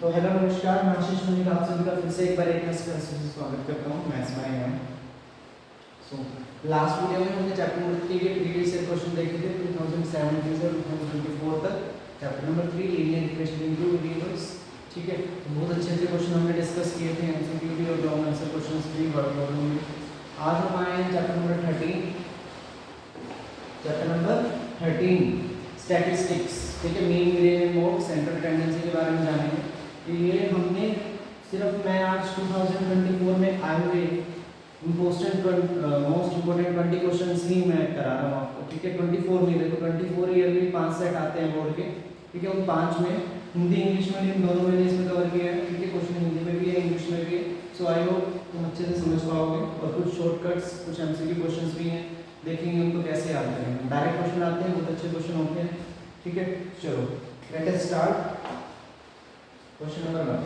तो हेलो नमस्कार, मैं आशीष मलिक आप सभी का फिर से एक बार एक नए क्लास में स्वागत करता हूँ। Maths by M. So last video में हमने चैप्टर नंबर 3 के प्रीवियस ईयर क्वेश्चन देखे थे 2017 से 2024 तक। Chapter number 3 linear equation into variables. ठीक है, बहुत अच्छे अच्छे क्वेश्चन हमने डिस्कस किए थे, एमसीक्यू भी और लॉन्ग आंसर क्वेश्चंस भी, वर्ड प्रॉब्लम भी। आज हम आए हैं chapter number 13, chapter number 13 statistics. ठीक है, mean median mode central tendency के बारे में जानेंगे। तो ये हमने सिर्फ मैं आज 2024 में आए हुए मोस्ट इम्पोर्टेंट 20 क्वेश्चंस ही मैं करा रहा हूँ आपको। ठीक है, 24 में देखो 24 ईयर में 5 सेट आते हैं बोर्ड के। ठीक है, उन 5 में हिंदी इंग्लिश मीडियम दोनों मैंने इसमें कवर किया है। ठीक है, क्वेश्चन हिंदी में भी है इंग्लिश में भी है। सो आई होप तुम अच्छे से समझ पाओगे। और कुछ शॉर्टकट्स, कुछ एमसीक्यू क्वेश्चंस भी हैं, देखेंगे उनको कैसे याद करेंगे। डायरेक्ट क्वेश्चन आते हैं, बहुत अच्छे क्वेश्चन होते हैं। ठीक है, चलो let us start question number 1।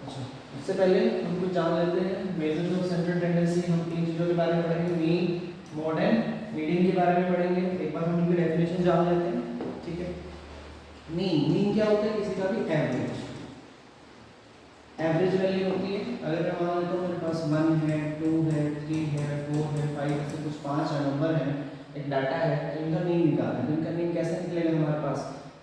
अच्छा, इससे पहले हम कुछ जान लेते हैं मेजर्स ऑफ सेंट्रल टेंडेंसी। हम 3 चीजों के बारे में पढ़ेंगे, मीन, मोड एंड मीडियन के बारे में पढ़ेंगे। एक बार हम इनकी डेफिनेशन जान लेते हैं। ठीक है, मीन क्या होता है? किसी का भी एवरेज। एवरेज वैल्यू होती है। अगर मैं मान लेता हूँ मेरे पास 1 है, 2 है, 3 है, 4 है, 5 ऐसे कुछ 5 नंबर है, एक डाटा है, तो इनका मीन निकालना है। तो इनका मीन कैसे निकलेगा हमारे पास?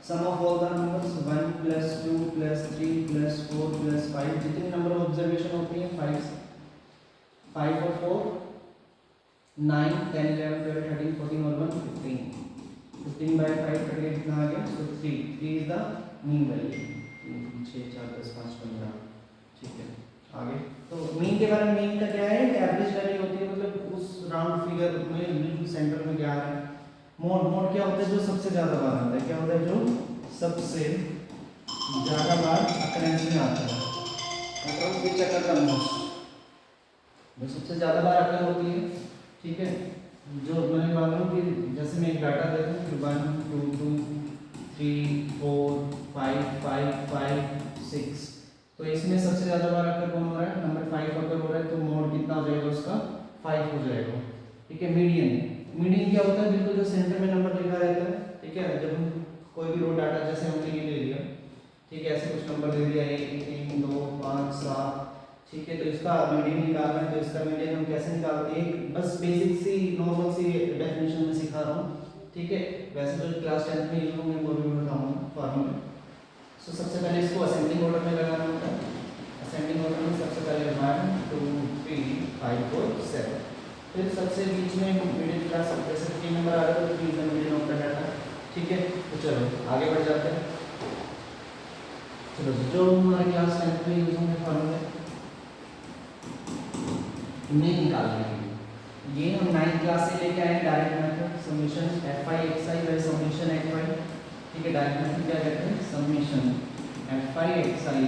सम ऑफ ऑल द नंबर्स 1 + 2 + 3 + 4 + 5, जितने नंबर ऑफ ऑब्जर्वेशन होती है 5 और 4 9 10 11 12 13 14 और 1 15। 15 by 5 कटेगा कितना आ गया? सो 3 इज द मीन वैल्यू। 6 4 10 5 15। ठीक है, आगे तो मीन के बारे में, मीन का क्या है? एवरेज वैल्यू होती है, मतलब उस राउंड फिगर में बिल्कुल सेंटर में क्या है। मोड क्या होता है? जो सबसे ज्यादा बार आता है। क्या होता है? जो सबसे ज्यादा बार अकरेंस में आता है, मतलब विच अकर द मोस्ट, जो सबसे ज्यादा बार अकर होती है। ठीक है, जो मैंने मालूम कि जैसे मैं एक डाटा देता हूँ कि 1 2 2 3 4 5 5 5 6, तो इसमें सबसे ज्यादा बार अकर कौन हो रहा है? नंबर 5 अकर हो रहा है, तो मोड कितना हो जाएगा उसका? 5 हो जाएगा। ठीक है, मीडियन क्या होता है? बिल्कुल जो सेंटर में नंबर लिखा रहता है। ठीक है, जब हम कोई भी रो डाटा, जैसे हमने ये ले लिया, ठीक है, ऐसे कुछ नंबर दे दिया 1 3 2 5 7। ठीक है, तो इसका मीडियन निकालना है। तो इसका मीडियन हम कैसे निकालते हैं? बस बेसिक सी नॉर्मल सी डेफिनेशन में सिखा रहा हूँ। ठीक है, वैसे तो क्लास 10th में यूज होंगे वो भी बताऊंगा फॉर्मूला। सो सबसे पहले इसको असेंडिंग ऑर्डर में लगाना होता है। असेंडिंग ऑर्डर में सबसे पहले 1 2 3 5 4 7, फिर सबसे बीच में मिडिल क्लास जैसे 3 नंबर आ रहा है तो 3 is the median of the data. ठीक है, तो चलो आगे बढ़ जाते हैं। चलो जो हमारे क्लास 10th में यूज होंगे फॉर्मूले इन्हें निकालने ये हम 9th क्लास से लेके आए direct method summation fi xi bye summation fy। ठीक है, डायरेक्ट मेथड क्या कहते हैं? Summation fi xi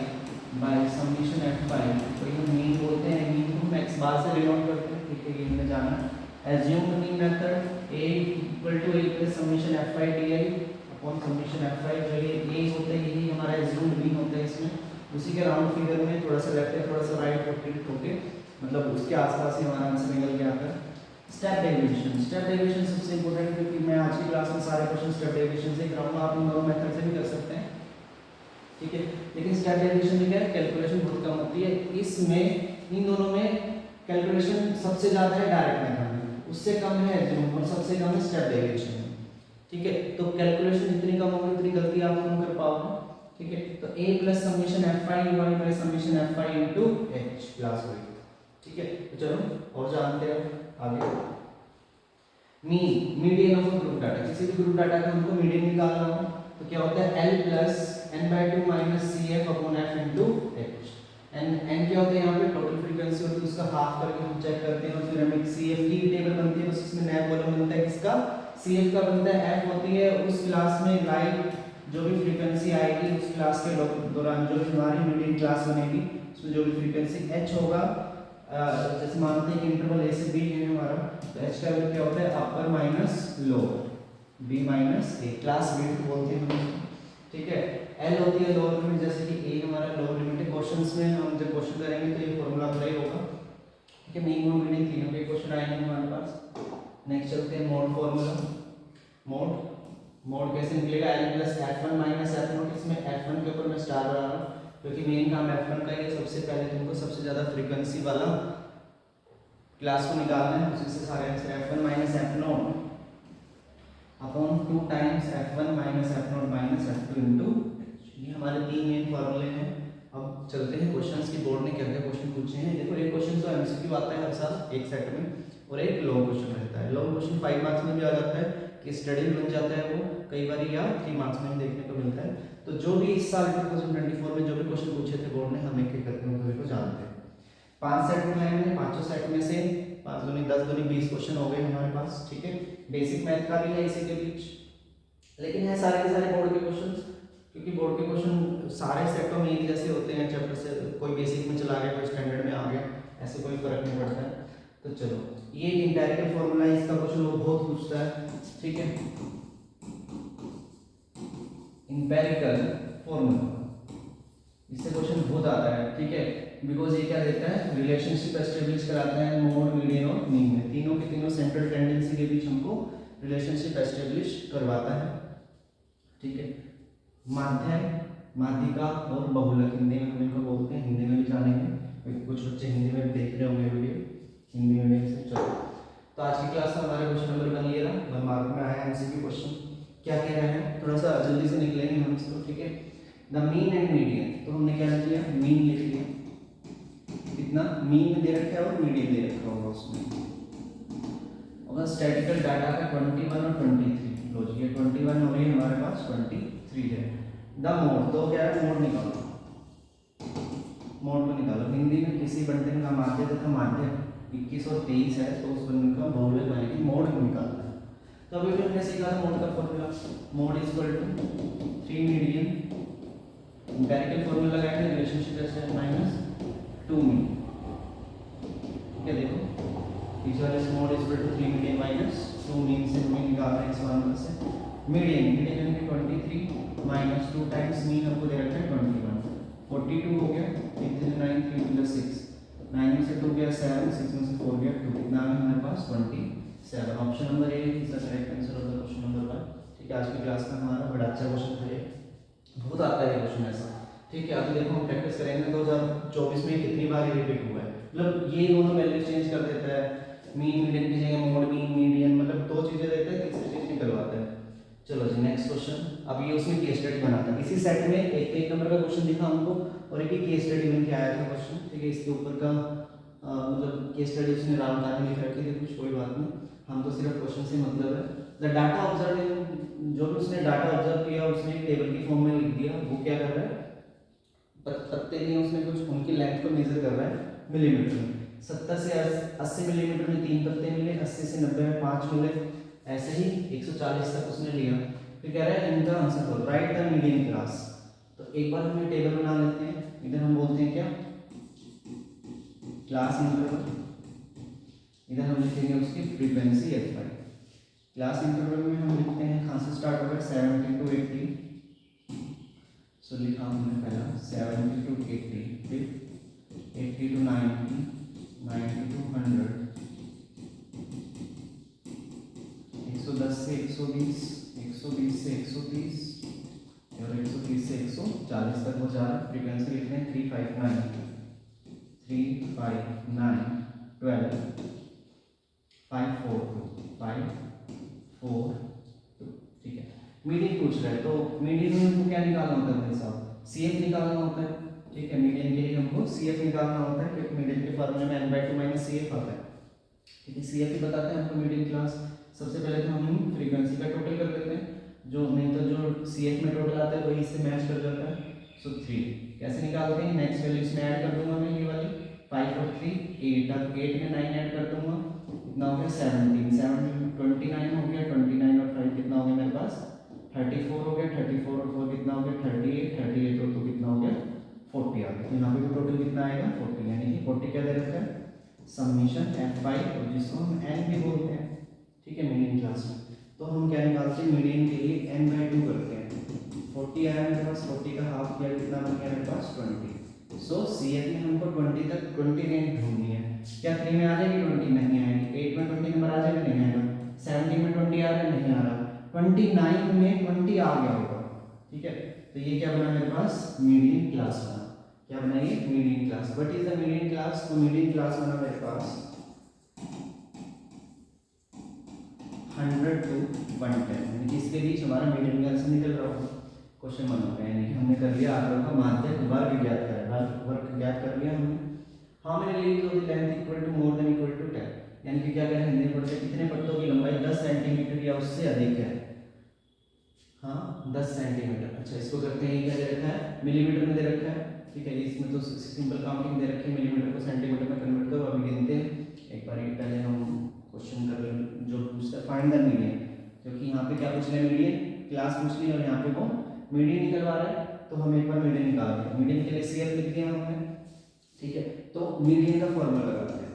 bye summation fy, तो ये मीन बोलते हैं। मीन को हम x बार से डिनोट करते हैं। ठीक है, ये हमें जाना है। Assume mean method a = a + summation fi di upon summation fi, जो ये a होता है यही हमारा एज्यूम्ड मीन होता है। इसमें उसी के राउंड फिगर में थोड़ा सा लेफ्ट थोड़ा सा राइट रोटेट होके, मतलब उसके आसपास ही हमारा आंसर निकल के आता है। स्टेप डेविएशन सबसे इंपॉर्टेंट है, क्योंकि मैं आज की क्लास में सारे क्वेश्चन स्टेप डेविएशन से कराऊंगा। आप इन दोनों मेथड से भी कर सकते हैं। ठीक है, लेकिन स्टेप डेविएशन में क्या है? कैलकुलेशन बहुत कम होती है। इसमें इन दोनों में कैलकुलेशन सबसे ज्यादा है डायरेक्ट मेथड में, उससे कम है एज्यूम और सबसे कम है स्टेप डेविएशन में। ठीक है, तो कैलकुलेशन जितनी कम होगी उतनी गलती आप कम कर पाओगे। ठीक है, तो a + summation fi ui by summation fi into h class हुई। ठीक है, तो चलो और जानते हैं आगे। मीडियन ऑफ ग्रुप डाटा, किसी भी ग्रुप डाटा का हमको मीडियन निकालना हो तो क्या होता है? l + n/2 - cf upon f into h। n क्या होता है? यहाँ पे टोटल फ्रीक्वेंसी होती है, उसका हाफ करके हम चेक करते हैं और फिर हमें cf की टेबल बनती है। बस इसमें नया कॉलम बनता है किसका? cf का बनता है। f होती है उस क्लास में लाइट जो भी फ्रीक्वेंसी आएगी उस क्लास के दौरान, जो भी हमारी मीडियन क्लास बनेगी उसमें जो भी फ्रीक्वेंसी h होगा, जैसे मानते हैं कि इंटरवल a से b है हमारा, तो h का वैल्यू क्या होता है? अपर minus lower, b minus a, class width बोलते हैं हम। ठीक है, l होती है लोअर लिमिट, जैसे कि a हमारा लोअर लिमिट है। क्वेश्चंस में हम जब क्वेश्चन करेंगे तो ये फॉर्मूला अप्लाई होगा। ठीक है, मीन मोड मीडियन तीनों के क्वेश्चन आएंगे हमारे पास। नेक्स्ट चलते हैं मोड फॉर्मूला। मोड मोड कैसे निकलेगा, L plus F one minus F note. इसमें एफ वन के ऊपर मैं स्टार बना रहा हूँ क्योंकि मेन काम एफ वन का ही है। सबसे पहले तुमको सबसे ज़्यादा फ्रीक्वेंसी वाला क्लास को निकालना है, उसी से सारे answer. F one minus F naught upon 2 times F one minus F note minus F two into, ये हमारे 3 मेन फॉर्मूले हैं। अब चलते हैं क्वेश्चंस की, बोर्ड ने क्या क्या क्वेश्चन पूछे हैं। देखो एक क्वेश्चन तो एमसीक्यू आता है हर साल एक सेट में, और एक लॉन्ग क्वेश्चन रहता है। लॉन्ग क्वेश्चन 5 मार्क्स में भी आ जाता है कि स्टडी बन जाता है वो कई बार, या 3 मार्क्स में देखने को मिलता है। तो जो भी इस साल 2024 में जो भी क्वेश्चन पूछे थे बोर्ड ने, हम एक एक करके उनको जानते हैं। 5 सेट उठाए मैंने, 5 सेट में से 5 दूनी 10 दूनी 20 क्वेश्चन हो गए हमारे पास, ठीक है। बेसिक मैथ का भी है इसी के बीच, लेकिन है सारे के सारे बोर्ड के क्वेश्चन, क्योंकि बोर्ड के क्वेश्चन सारे सेटों में एक जैसे होते हैं। चैप्टर से कोई बेसिक में चला गया, कोई स्टैंडर्ड में आ गया, ऐसे कोई फर्क नहीं पड़ता है। तो चलो, ये इंपेरिकल फॉर्मूला है, इसका क्वेश्चन वो बहुत पूछता है, ठीक है। इंपेरिकल फॉर्मूला, इससे क्वेश्चन बहुत आता है, ठीक है। बिकॉज ये क्या देता है, रिलेशनशिप एस्टेब्लिश कराता है मोड, मीडियन और मीन में, तीनों के तीनों सेंट्रल टेंडेंसी के बीच हमको रिलेशनशिप एस्टेब्लिश करवाता है, ठीक है। माध्यम, माध्यिका और बहुलक, हिंदी में हम इनको बोलते हैं, हिंदी में भी जानेंगे, कुछ बच्चे हिंदी में भी देख रहे होंगे वीडियो, हिंदी मीडियम से। चलो, तो आज की क्लास में हमारे क्वेश्चन नंबर बन लिया, 1 मार्क में आया एमसीक्यू क्वेश्चन। क्या कह रहे हैं, थोड़ा सा जल्दी से निकलेंगे हम इसको, ठीक है। द मीन एंड मीडियन, तो हमने क्या लिख लिया, मीन लिख लिया, कितना मीन दे रखा है और मीडियन दे रखा होगा उसमें। और स्टैटिकल डाटा का 21 और 23, लो जी ये 21 हो गई हमारे पास, 23 है। द मोड, तो क्या है, मोड निकालो, मोड को निकालो। हिंदी में किसी बंटन का माध्य तथा माध्य 21 और 23 है, तो उस बंटन का बहुलक यानी कि मोड को निकालना है। तो अभी भी हमने सीखा था मोड का formula, mode is equal to 3 median, empirical formula लगाएंगे, रिलेशनशिप एस्टेब्लिश माइनस 2 मीन, ठीक है। देखो equal is mode is equal to 3 median minus 2 mean से मीन निकाल रहे हैं इस फॉर्मूला से। मीडियन, मीडियन यानी कि 23 माइनस 2 टाइम्स मीन हमको दे रखा है 21, 42 हो गया, 3 3 9 3 2 6, 9 में से 2 गया 7, 6 में से 4 गया 2, कितना है हमारे पास 27। Option number A is the correct answer of the question number 1, ठीक है। आज की क्लास में हमारा बड़ा अच्छा क्वेश्चन था, ये बहुत आता है क्वेश्चन ऐसा, ठीक है। अभी देखो हम प्रैक्टिस करेंगे 2024 में कितनी बार ये रिपीट हुआ है, मतलब ये दोनों वैल्यू चेंज कर देता है, मीन मीडियन की जगह मोड मीन मीडियन, मतलब 2 चीजें देता है, तीसरी चीज नहीं करवाता है। चलो जी नेक्स्ट क्वेश्चन, अब ये उसमें केस स्टडी बनाता है, इसी सेट में एक नंबर का क्वेश्चन दिखा हमको और एक ही केस स्टडी बन के आया था क्वेश्चन, ठीक है। इसके ऊपर का मतलब केस स्टडी उसने राम कहानी लिख रखी थी, कुछ कोई बात नहीं, हम तो सिर्फ क्वेश्चन से मतलब है। द डाटा ऑब्जर्व, जो भी उसने डाटा ऑब्जर्व किया उसने टेबल की फॉर्म में लिख दिया। वो क्या कर रहा है, पत्ते नहीं उसमें कुछ, उनकी लेंथ को मेजर कर रहा है मिलीमीटर में। 70 से 80 मिलीमीटर में 3 पत्ते मिले, 80 से 90 में 5 मिले, ऐसे ही 140 तक उसने लिया। फिर कह रहा है इनका आंसर करो, राइट द मीडियन क्लास। तो एक बार हम टेबल बना लेते हैं, इधर हम बोलते हैं क्या, क्लास इंटरवल, इधर हम लिखेंगे उसकी फ्रीक्वेंसी f5। क्लास इंटरवल में हम लिखते हैं, कहाँ से स्टार्ट होगा, 70 to 80, सो लिखा हमने पहला 70 to 80, फिर 80 to 90, 90 to 100, 110 से 120, 120 से 130 और 130 से 140 तक वो जा रहा है। फ्रीक्वेंसी लिखते हैं 359, 359, 12, 542, 542, ठीक है। मीडियन पूछ रहा है, तो मीडियन में हमको क्या निकालना होता है भाई साहब, CF निकालना होता है, ठीक है। मीडियन के लिए हमको CF निकालना होता है, क्योंकि मीडियन के फॉर्मूले में n/2 माइनस CF आता है, ठीक है। CF ही बताते हैं हमको मीडियन क्लास। सबसे पहले तो हम फ्रीक्वेंसी का टोटल कर लेते हैं, जो नहीं तो जो CF में टोटल आता है वही इससे मैच कर जाता है, सो 3 कैसे निकालते हैं, नेक्स्ट वैल्यू इसमें ऐड कर दूंगा मैं, ये वाली 5 और 3 8, अब 8 में 9 ऐड कर दूंगा, कितना हो गया 17, 7 29 हो गया, 29 और 5 कितना हो गया मेरे पास 34 हो गया, 34 और 4 कितना हो गया 38, 38 और 2 कितना हो गया 40 आ गया। तो यहाँ पे भी टोटल कितना आएगा 40, यानी कि 40 क्या दे रखा है, समीशन f5, और जिसको हम n भी बोलते हैं, ठीक है, मीडियन क्लास में। तो हम क्या निकालते हैं, मीडियन के लिए n/2 करते हैं, 40 आया मेरे पास, 40 का हाफ किया कितना बन गया मेरे पास 20। सो CF में हमको 20 तक 20 रेंज ढूंढनी है, क्या 3 में आ जाएगी 20, नहीं आएगी, 8 में 20 नंबर आ जाएगा, नहीं आएगा, 17 में 20 आ रहा है, नहीं आ रहा, 29 में 20 आ गया होगा, ठीक है। तो ये क्या बना मेरे पास, मीडियन क्लास बना। क्या बना ये, median class. What is the median class, तो मीडियन क्लास बना मेरे पास 100 to 110, यानी कि इसके बीच हमारा मीडियन क्लास निकल रहा होगा। क्वेश्चन बन होगा, यानी कि हमने कर लिया आंकड़ों का माध्य वर्ग ज्ञात करा, वर्ग ज्ञात कर लिया हमने। How many leaves of the length equal to more than equal to 10, यानी कि क्या करें, हिंदी में पढ़ते हैं कितने पत्तों की लंबाई 10 सेंटीमीटर या उससे अधिक है। हाँ 10 सेंटीमीटर। अच्छा इसको करते हैं, ये क्या दे रखा है, मिलीमीटर में दे रखा है, ठीक है। इसमें तो सिंपल काउंटिंग दे रखी है, मिलीमीटर को सेंटीमीटर में कन्वर्ट करो। अभी गिनते हैं एक बार, ये पहले हम क्वेश्चन कर लें जो पूछता है फाइंड द मीडियन, क्योंकि यहाँ पे क्या पूछ रहे हैं, मीडियन क्लास पूछ ली और यहाँ पे वो मीडियन निकलवा रहा है। तो हम एक बार मीडियन निकालते हैं। मीडियन के लिए सीएफ लिख दिया हमने, ठीक है। तो मीडियन का फॉर्मूला लगाते हैं।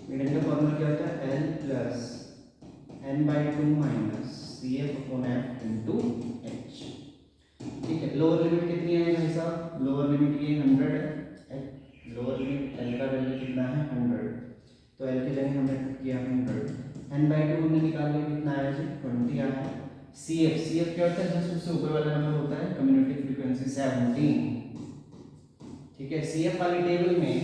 मीडियन का फॉर्मूला क्या होता है, L plus n/2 minus C F upon F into H, ठीक है। लोअर लिमिट कितनी है भाई साहब, लोअर लिमिट ये 100 है। लोअर लिमिट एल का वैल्यू कितना है 100, तो एल की जगह हमने किया 100। n/2 हमने निकाल लिया, कितना आया जी 20 आया। सी एफ क्या होता है, जस्ट उससे ऊपर वाला नंबर होता है, कम्युनिटी फ्रीक्वेंसी 17, ठीक है। सी एफ वाली टेबल में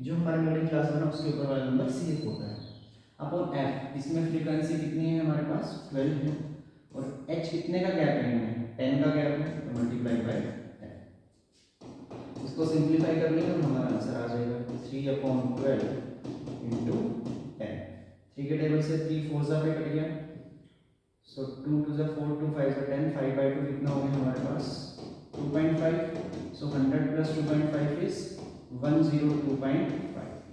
जो हमारा मीडियन क्लास बना उसके ऊपर वाला नंबर सी एफ होता है अपॉन एफ। इसमें फ्रीक्वेंसी कितनी है हमारे पास 12 है, और एच कितने का गैप है इनमें, 10 का गैप है, तो मल्टीप्लाई बाय 10। इसको सिंप्लीफाई कर लेंगे तो हमारा आंसर आ जाएगा 3/12 इंटू 10। 3 के टेबल से 3 4 सा पे कट गया, सो 2 2 सा 4 2 5 सा 10, 5/2 कितना हो गया हमारे पास 2.5। सो 100 प्लस 2.5 इज 102.5।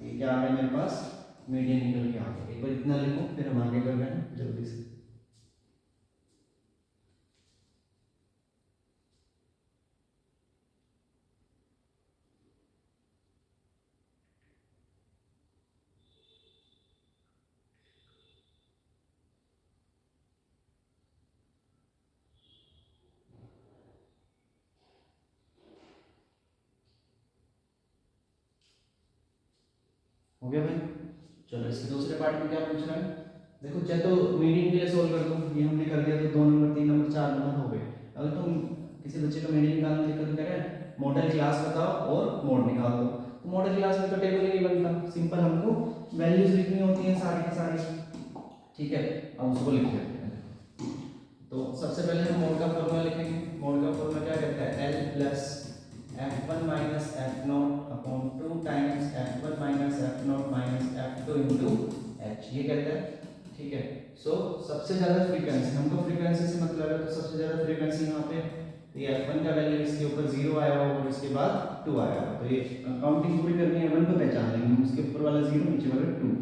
ये क्या आ गया मेरे पास, मीडियन निकल के आ गया। एक बार इतना लिखो फिर हम आगे कर रहे हैं जल्दी से। हो गया भाई, चलो इसके दूसरे पार्ट में क्या पूछ रहा है, देखो चाहे तो मीडियन के लिए सोल्व कर दो, ये हमने कर दिया तो 2 नंबर 3 नंबर 4 नंबर हो गए। अगर तुम किसी बच्चे का मीडियन निकालने दिक्कत करे, मॉडल क्लास बताओ और मोड निकाल दो। तो मॉडल क्लास में तो टेबल ही नहीं बनता, सिंपल हमको वैल्यूज लिखनी होती हैं सारी की सारी, ठीक है। अब उसको लिख लेते हैं। तो सबसे पहले हम मोड का फॉर्मूला लिखेंगे। मोड का फॉर्मूला क्या कहता है, L plus f1 minus f0 upon 2 times f1 minus f0 minus f2 into h, ये कहता है, ठीक है। सो सबसे ज़्यादा फ्रीक्वेंसी, हमको फ्रीक्वेंसी से मतलब है, तो सबसे ज़्यादा फ्रीक्वेंसी यहाँ पे, तो ये f1 का वैल्यू इसके ऊपर 0 आया होगा और इसके बाद 2 आया होगा, तो ये काउंटिंग पूरी करनी है 1 को पहचान लेंगे हम, उसके ऊपर वाला 0 नीचे वाला 2,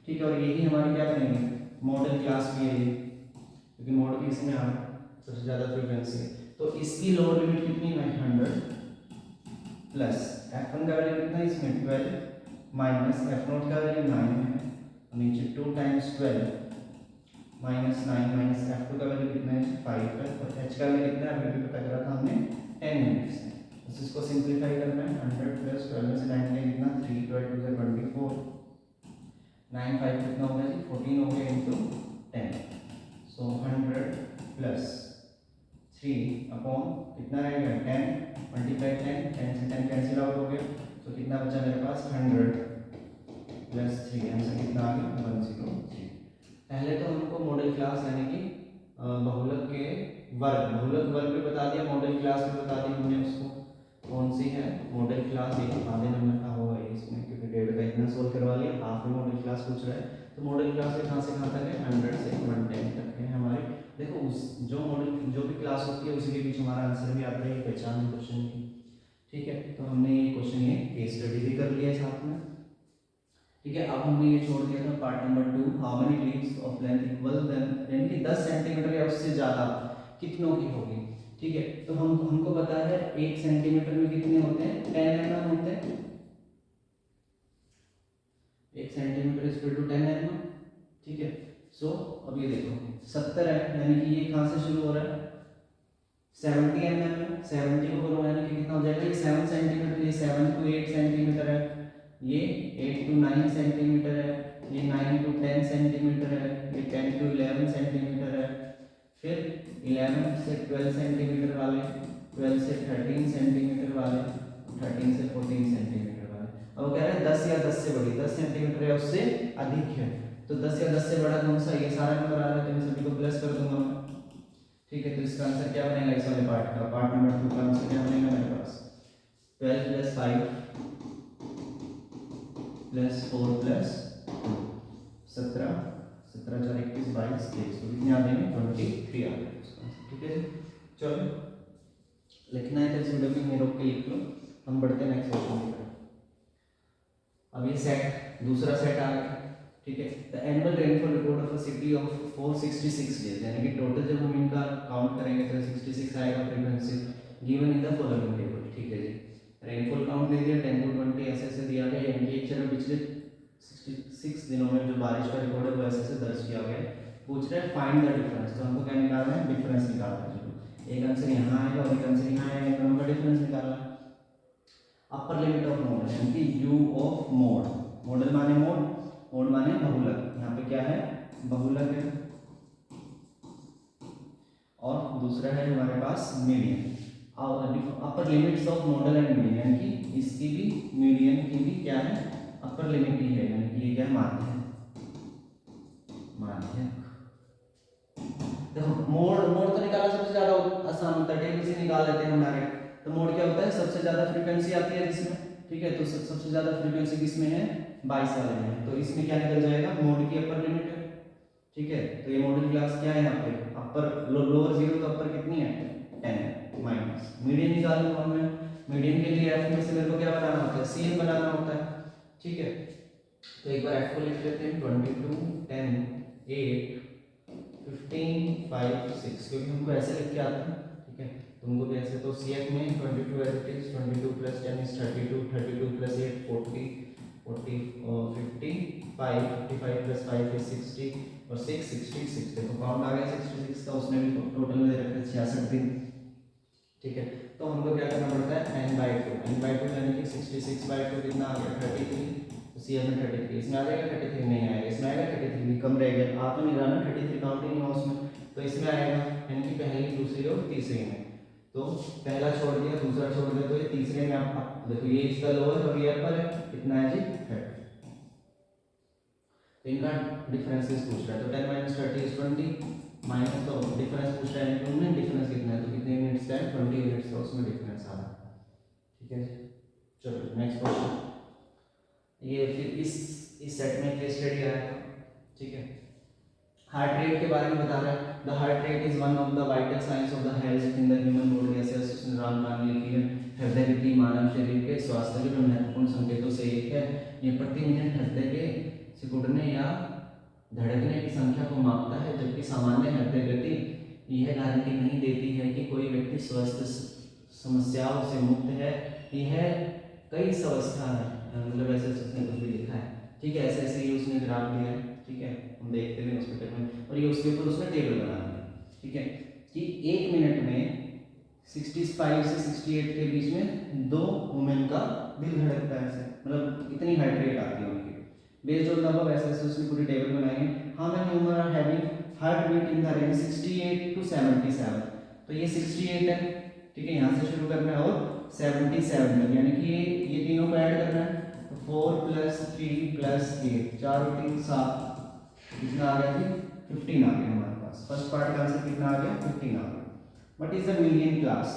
ठीक है। और यही हमारी क्या बनेंगे, मॉडल क्लास भी है ये, क्योंकि मॉड भी इसमें आ सबसे ज़्यादा फ्रीक्वेंसी है। तो इसकी लोअर लिमिट कितनी है 100 प्लस f1 का वैल्यू कितना है इसमें 12 माइनस f0 का वैल्यू 9 है, नीचे 2 टाइम्स 12 माइनस 9 माइनस f2 का वैल्यू कितना है 5 है, और h का वैल्यू कितना है अभी भी पता करा था हमने 10 यूनिट्स है। बस इसको सिंपलीफाई करना है, 100 प्लस 12 से 9 का कितना 3 12 2 24 9 5 कितना हो गया जी 14 हो गया इंटू 10। सो 100 प्लस 3 अपॉन कितना रहेगा 10 मल्टीप्लाई 10, 10 से 10 कैंसिल आउट हो गया, तो कितना बचा मेरे पास 100 प्लस 3, आंसर कितना आ गया 103। पहले तो हमको मॉडल क्लास यानी कि बहुलक के वर्ग, बहुलक वर्ग भी बता दिया, मॉडल क्लास भी बता दी हमने उसको कौन सी है मॉडल क्लास, एक आधे नंबर का होगा इसमें, क्योंकि डेढ़ का इतना सोल्व करवा लिया, हाफ में मॉडल क्लास पूछ रहा है। तो मॉडल क्लास से कहाँ तक है 100 से 110 तक है हमारी। देखो उस जो मॉडल जो भी क्लास होती है उसी के बीच हमारा आंसर भी आता है, ये पहचान क्वेश्चन की, ठीक है। तो हमने ये क्वेश्चन ये केस स्टडी भी कर लिया है साथ में, ठीक है। अब हमने ये छोड़ दिया था part number 2, how many leaves of length equal then, यानी कि 10 सेंटीमीटर या उससे ज़्यादा कितनों की होगी, ठीक है। तो हमको पता है 1 सेंटीमीटर में कितने होते हैं 10 mm होते हैं, 1 centimetre is equal to 10 mm, ठीक है। सो अब ये देखो 70 है, यानी कि ये कहाँ से शुरू हो रहा है 70 mm, 70 को करो यानी कि कितना हो जाएगा, ये 7 सेंटीमीटर, ये 7 to 8 सेंटीमीटर है, ये 8 to 9 सेंटीमीटर है, ये 9 to 10 सेंटीमीटर है, ये 10 to 11 सेंटीमीटर है, फिर 11 से 12 सेंटीमीटर वाले, 12 से 13 सेंटीमीटर वाले, 13 से 14 सेंटीमीटर वाले। अब वो कह रहे हैं 10 या 10 से बड़ी, 10 सेंटीमीटर या उससे अधिक है, तो 10 या 10 से बड़ा कौन सा, ये सारा नंबर आ रहा है तो इन सभी को प्लस कर दूंगा मैं। ठीक है, तो इसका आंसर क्या बनेगा इस वाले पार्ट का, पार्ट नंबर 2 का आंसर क्या बनेगा मेरे पास 12 + 5 + 4 + 2 17 17 4 21 22 23, तो कितने आ जाएंगे 23 आ जाएंगे उसका आंसर। ठीक है जी, चलो लिखना है तो इस वीडियो में रोक के लिख लो, हम बढ़ते हैं नेक्स्ट क्वेश्चन की तरफ। अब ये सेट, दूसरा सेट आ गया। ठीक है, the annual rainfall report of a city of 466 days, यानी कि टोटल जब हम इनका काउंट करेंगे तो 66 आएगा frequency, given in the following table. ठीक है जी, रेनफॉल काउंट दे दिया 10 to 20 ऐसे ऐसे दिया गया, यानी कि एक चलो पिछले 66 दिनों में जो बारिश का रिकॉर्ड है वो ऐसे ऐसे दर्ज किया गया है। पूछ रहे हैं फाइंड द डिफरेंस, तो हमको क्या निकालना है, डिफरेंस निकालना है। चलो एक आंसर यहाँ आएगा और एक आंसर यहाँ आएगा, दोनों का डिफरेंस निकालना है। अपर लिमिट ऑफ मॉडल यानी कि यू ऑफ मोड, मॉडल माने मोड, मोड माने बहुलक, यहाँ पे क्या है बहुलक है, और दूसरा है हमारे पास median. Upper limits of model and median, यानी कि इसकी भी मीडियन की भी क्या है अपर लिमिट ही है, यानी कि ये क्या है माध्य, माध्य। देखो मोड, मोड तो निकालना सबसे ज्यादा आसान होता है, टेबल से निकाल लेते हैं हम डायरेक्ट। तो मोड क्या होता है, सबसे ज्यादा फ्रीक्वेंसी आती है जिसमें, ठीक है, तो सबसे ज्यादा फ्रीक्वेंसी किसमें है 22 वाले में, तो इसमें क्या निकल जाएगा मोड की अपर लिमिट है। ठीक है, तो ये मॉडल क्लास क्या है यहाँ पे अपर, लोअर जीरो तो अपर कितनी है 10 माइनस। मीडियन निकाल लूंगा मैं, मीडियन के लिए एफ में से मेरे को क्या बनाना होता है सीएम बनाना होता है। ठीक है, तो एक बार एफ को लिख लेते हैं 22 10 8 15 5 6, क्योंकि हमको ऐसे लिख के आता है। ठीक है, तुमको भी ऐसे, तो सी एफ में 22 एज इट इज, 22 + 10 इज 32, 32 + 8 40 40 और 55 55 + 5 इज 60 और 6 66, देखो काउंट आ गया 66 का, उसने भी टोटल में दे रखा है 66 दिन। ठीक है, तो हमको क्या करना पड़ता है n/2 यानी कि 66/2 कितना आ गया 33, तो सी एफ में 33, इसमें आ जाएगा 33 नहीं आएगा, इसमें आएगा 33 भी कम रह गया, आ तो नहीं रहा ना 33 काउंट ही नहीं हुआ उसमें, तो इसमें आएगा यानी कि पहली दूसरी और तीसरी में, तो पहला छोड़ दिया दूसरा छोड़ दिया, तो ये तीसरे में आप देखो ये इसका लोअर और ये अपर है, कितना है जी 30, तो इनका डिफरेंसेस पूछ रहा है, तो 10 - 30 is 20 माइनस, तो डिफरेंस पूछ रहा है उनमें डिफरेंस कितना है, तो कितने यूनिट्स का है 20 यूनिट्स का, उसमें डिफरेंस आ रहा है। ठीक है, चलो नेक्स्ट क्वेश्चन, ये फिर इस सेट में केस स्टडी आया था। ठीक है, हार्ट रेट के बारे में बता रहा है, the heart rate is one of the vital science of the health in the human body, ऐसे एसोसिएशन रामबान लिखी है, हृदय गति मानव शरीर के स्वास्थ्य के जो महत्वपूर्ण संकेतों से एक है, ये प्रति मिनट हृदय के सिकुड़ने या धड़कने की संख्या को मापता है, जबकि सामान्य हृदय गति यह गारंटी नहीं देती है कि कोई व्यक्ति स्वास्थ्य समस्याओं से मुक्त है, यह कई अवस्था है, मतलब ऐसे उसने कुछ भी लिखा है। ठीक है, ऐसे ऐसे ही उसने ग्राफ दिया है। ठीक है, हम देखते हैं हॉस्पिटल में, और ये उसके ऊपर उसने टेबल बना दिया। ठीक है, कि एक मिनट में 65 से 68 के बीच में 2 वुमेन का दिल धड़कता है, ऐसे मतलब इतनी हार्ट रेट आती है उनकी। बेस्ड ऑन द अबव ऐसे ऐसे उसने पूरी टेबल बनाई है। How many women are having heart beat in the range 68 to 77, तो ये 68 है। ठीक है, यहाँ से शुरू करना है और 77 तक, यानी कि ये तीनों को ऐड करना है, तो 4 + 3 + 8 4 और 3 7, कितना आ गया जी 15 आ गया हमारे पास। फर्स्ट पार्ट का आंसर कितना आ गया 15 आ गया। What is the median class,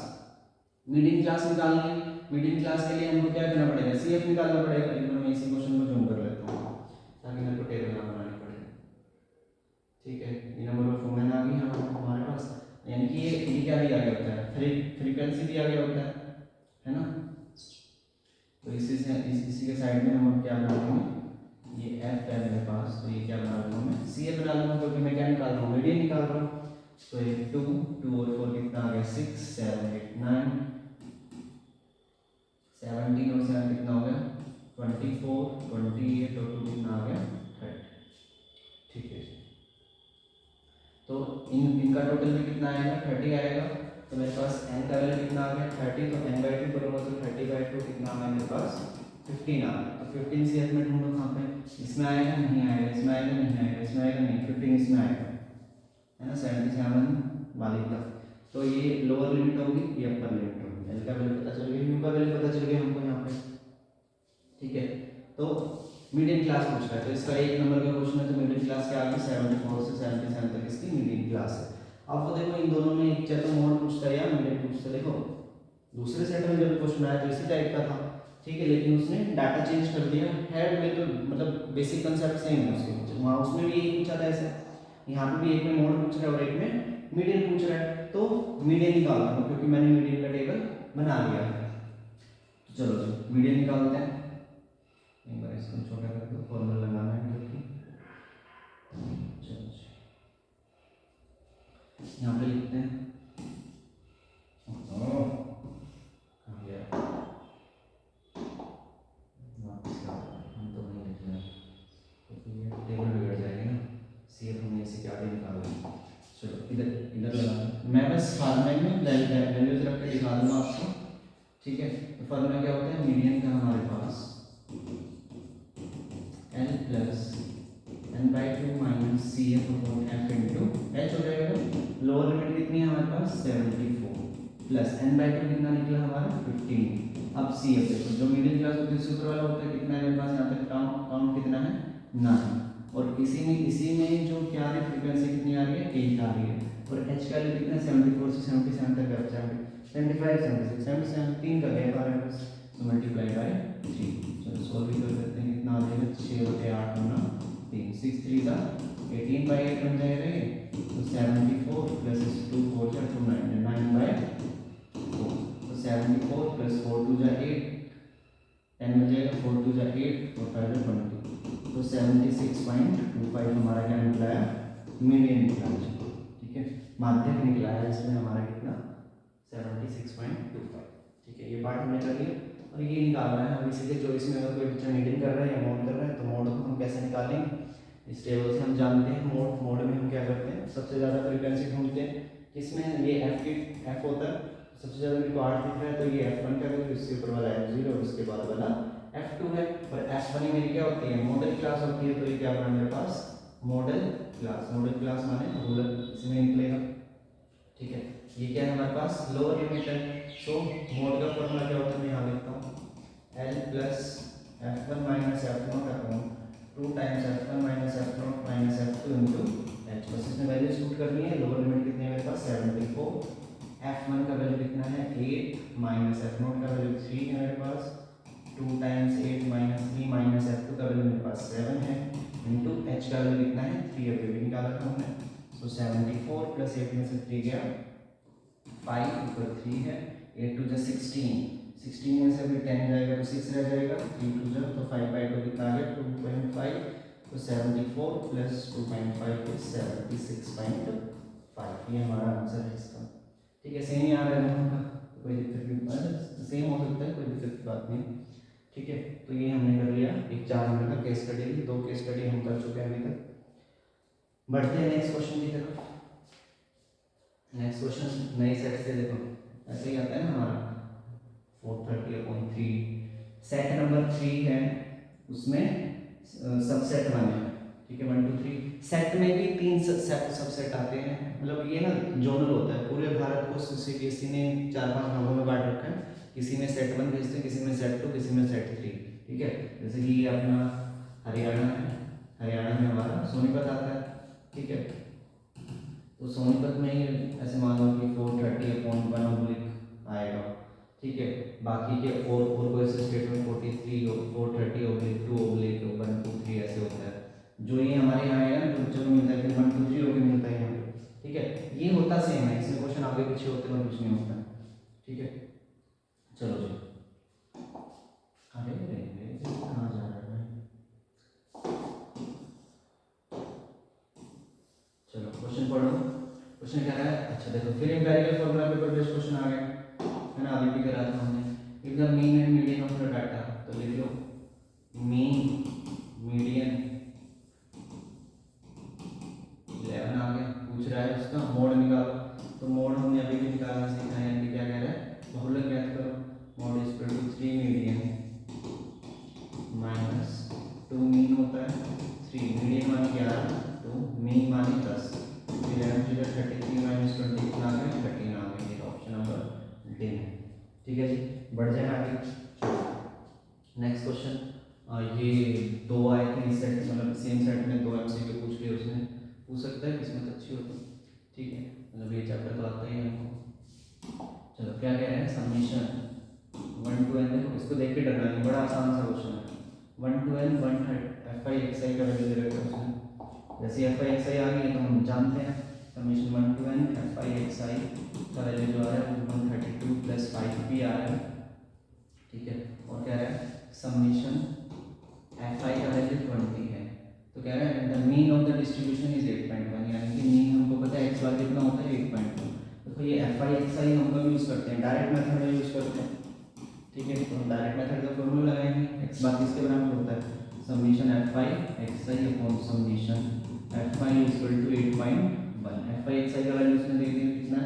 median class निकालनी है। मीडियन क्लास के लिए हमको क्या करना पड़ेगा सीएफ निकालना पड़ेगा। एक बार मैं इसी क्वेश्चन को जूम कर लेता हूँ ताकि मेरे को टेबल ना बनानी पड़े। ठीक है, ये नंबर ऑफ वुमेन आ गई हमारे पास, यानी कि ये क्या दिया गया होता है फ्रीक्वेंसी दिया गया होता है ना। तो इसी से इसी के साइड में हम क्या बना लेंगे, ये एफ है मेरे पास, तो ये क्या बना लूँगा मैं सी ए बना लूँगा, क्योंकि मैं क्या निकाल रहा हूँ मीडियन निकाल रहा हूँ। तो ये 2 और 4 कितना आ गया 6 7 8 9 17 और 7 कितना हो गया 24 28 और 2 कितना आ गया 30। ठीक है, तो इनका टोटल भी कितना आएगा 30 आएगा। तो मेरे पास n का वैल्यू कितना आ गया 30, तो n/2 करूँगा तो 30/2 कितना आ गया मेरे पास 15 आ गया। तो 15 सी एफ में ढूंढो कहाँ पे, इसमें आएगा नहीं आएगा, इसमें आएगा नहीं आएगा, इसमें आएगा नहीं, 15 इसमें आएगा है ना। 77 मालिक का। तो ये लोअर लिमिट होगी, ये अपर लिमिट होगी। एल का वैल्यू पता चल गया, यू का वैल्यू पता चल गया हमको यहाँ पे, ठीक है। तो मीडियम क्लास पूछ रहा है, तो इसका 1 नंबर का क्वेश्चन है। तो मीडियम क्लास क्या आ गई, 74 से 77 तक इसकी मीडियम क्लास है। आपको देखो इन दोनों में एक चाहे तो मोड पूछता है या मीडियम पूछता है। देखो दूसरे सेट में जब क्वेश्चन आया तो इसी टाइप का था, ठीक है, लेकिन उसने डाटा चेंज कर दिया है, बिल्कुल मतलब बेसिक कंसेप्ट सेम है उसके। वहाँ उसमें भी यही पूछा था ऐसे, यहाँ पे भी एक में मोड पूछ रहा है और एक में मीडियम पूछ रहा है। तो मीडियम निकालना है क्योंकि मैंने मीडियम का टेबल बना लिया है। तो चलो जी मीडियम निकालते हैं। एक बार इसको छोटा कर दो, फॉर्मूला लगाना है क्योंकि चलो यहाँ पे लिखते हैं हम तो नहीं लिख रहे क्योंकि ये टेबल बिगड़ जाएगी ना, सीएफ हमने इसे क्या आगे निकाल लिया। चलो इधर लगा, मैं बस फार्मूला में वैल्यूज रख के दिखा दूंगा आपको, ठीक है। तो फार्मूला क्या होता है, मीडियन का हमारे पास L plus n/2 minus C F upon F into H हो जाएगा। लोअर लिमिट कितनी है हमारे पास 74 प्लस n/2 कितना निकला हमारा 15। अब सी एफ देखो, जो मिडिल क्लास होती है उससे ऊपर वाला होता है कितना है मेरे पास यहाँ पे काउंट कितना है 9, और इसी में जो क्या है फ्रीक्वेंसी कितनी आ रही है 8 आ रही है, और एच का वैल्यू कितना 74 से 77 तक है, 75 76 77 3 का गैप आ रहा है बस, तो मल्टीप्लाई बाय 3। चलो सॉल्व भी कर देते हैं, कितना आ जाएगा 6/8 गुना 3 6 3 का 18/8 बन जाएगा ये, तो 74 प्लस 2 4 जा 2 9/4, तो 74 प्लस 4 2 जा 8 10 बन जाएगा, 4 2 जा 8 और 5 जा 20, तो 76.25 हमारा क्या निकला है मीडियन निकला है, ठीक है। माध्यक निकला है इसमें हमारा कितना 76.25, ठीक है। ये पार्ट हमने कर लिया और ये निकालना है हम इसी के चॉइस में। अगर कोई बच्चा मीडियम कर रहा है या मोड कर रहा है तो मोड हम कैसे निकालेंगे, इस टेबल से हम जानते हैं। मोड में हम क्या करते हैं, सबसे ज़्यादा फ्रीक्वेंसी ढूंढते हैं जिसमें ये एफ होता है, सबसे ज़्यादा मेरे को 8 दिख रहा है तो ये F1 का वैल्यू, इसके ऊपर वाला F0 और उसके बाद वाला F2 है। और F1 मेरी क्या होती है मॉडल क्लास होती है, तो ये क्या बना मेरे पास मॉडल क्लास माने रूलर इसमें निकलेगा, ठीक है। ये क्या है हमारे पास लोअर लिमिट है। सो मोड का फॉर्मूला क्या होता है मैं यहाँ लिखता हूँ L plus F1 minus F0 upon 2 times F1 minus F0 minus F2 into H. बस इसमें वैल्यू शूट करनी है। लोअर लिमिट कितनी है मेरे पास 74, F1 का वैल्यू कितना है 8 माइनस F0 का वैल्यू 3 है मेरे पास, 2 टाइम्स 8 माइनस 3 माइनस F2 का वैल्यू मेरे पास 7 है इंटू एच का वैल्यू कितना है 3 अभी भी निकाला था हमने। सो 74 प्लस 8 में से 3 गया 5 ऊपर 3 है, 8 2 जा 16 में से अभी 10 जाएगा तो 6 रह जाएगा, 3 2 जा तो 5/2 कितना आ गया 2.5, तो 74 प्लस 2.5 इज 76.5। ये हमारा आंसर है इसका, ठीक है। सेम ही आ रहा है दोनों का, कोई दिक्कत नहीं, सेम हो सकता है, कोई दिक्कत की बात नहीं, ठीक है। तो ये हमने कर लिया एक 4 नंबर का केस स्टडी, 2 केस स्टडी हम कर चुके हैं अभी तक। बढ़ते हैं नेक्स्ट क्वेश्चन की तरफ। नेक्स्ट क्वेश्चन नए सेट से देखो ऐसे ही आता है ना हमारा 430/3 सेट नंबर 3 है, उसमें सबसेट 1 है, ठीक है 1 2 3। सेट में भी 3 सबसेट आते हैं, मतलब ये ना जोनल होता है, पूरे भारत को सीबीएसई ने 4-5 भागों में बांट रखा है। किसी में सेट 1 भेजते हैं, किसी में सेट 2, किसी में सेट 3, ठीक है। जैसे कि ये अपना हरियाणा है, हरियाणा में हमारा सोनीपत आता है, ठीक है। तो सोनीपत में ही ऐसे मान लो कि 430/1 आएगा, ठीक है। बाकी के और कोई से स्टेट में 43 और 430/2/1 2 3 ऐसे होता है। जो ये हमारे यहाँ आएगा ना जो बच्चों को मिलता है 1 2 3 होकर मिलता है यहाँ पे, ठीक है। ये होता सेम है, इसमें क्वेश्चन आगे पीछे होते हैं और कुछ नहीं होता, ठीक है। चलो जी, अरे कहाँ जा रहा है, चलो क्वेश्चन पढ़ो। क्वेश्चन क्या है, अच्छा देखो फिर empirical formula paper based question आ गया है ना, अभी भी करा था हमने। If the mean and median of the data, तो लिख लो मीन मीडियन 11 आ गया, पूछ रहा है उसका मोड निकालो। तो मोड हमने अभी भी निकालना सीखा है, यानी क्या कह रहा है बहुलक ज्ञात करो। Mode is equal to 3 median minus 2 mean होता है, 3 मीडियन माने 11 2 मीन माने 10, 11 33 माइनस 23 ठीक है, मतलब ये चैप्टर तो आता ही है हमको। चलो क्या कह रहे हैं, समीशन 1 to n, देखो इसको देख के डरना नहीं, बड़ा आसान सा क्वेश्चन है। 1 to n 1 F I X I का वैल्यू दे रखा है उसने, जैसे एफ आई एक्स आई आ गई है तो हम जानते हैं summation 1 to n F I X I का वैल्यू जो आ रहा है वो 132 प्लस 5p आ रहा है, ठीक है। और कह रहा है समीशन एफ आई का वैल्यू 20 है, तो कह रहा है the mean of the distribution is 8.1, यानी कि मीन हमको पता है एक्स बार कितना होता है 8.1। तो ये एफ आई एक्स आई हम कब यूज़ करते हैं, डायरेक्ट मेथड में यूज़ करते हैं, ठीक है। तो हम डायरेक्ट मेथड का फॉर्मूला लगाएंगे, एक्स बार किसके बराबर होता है, summation F I X I upon summation F I equal to 8.1। F I X I का वैल्यू उसने दे दिया कितना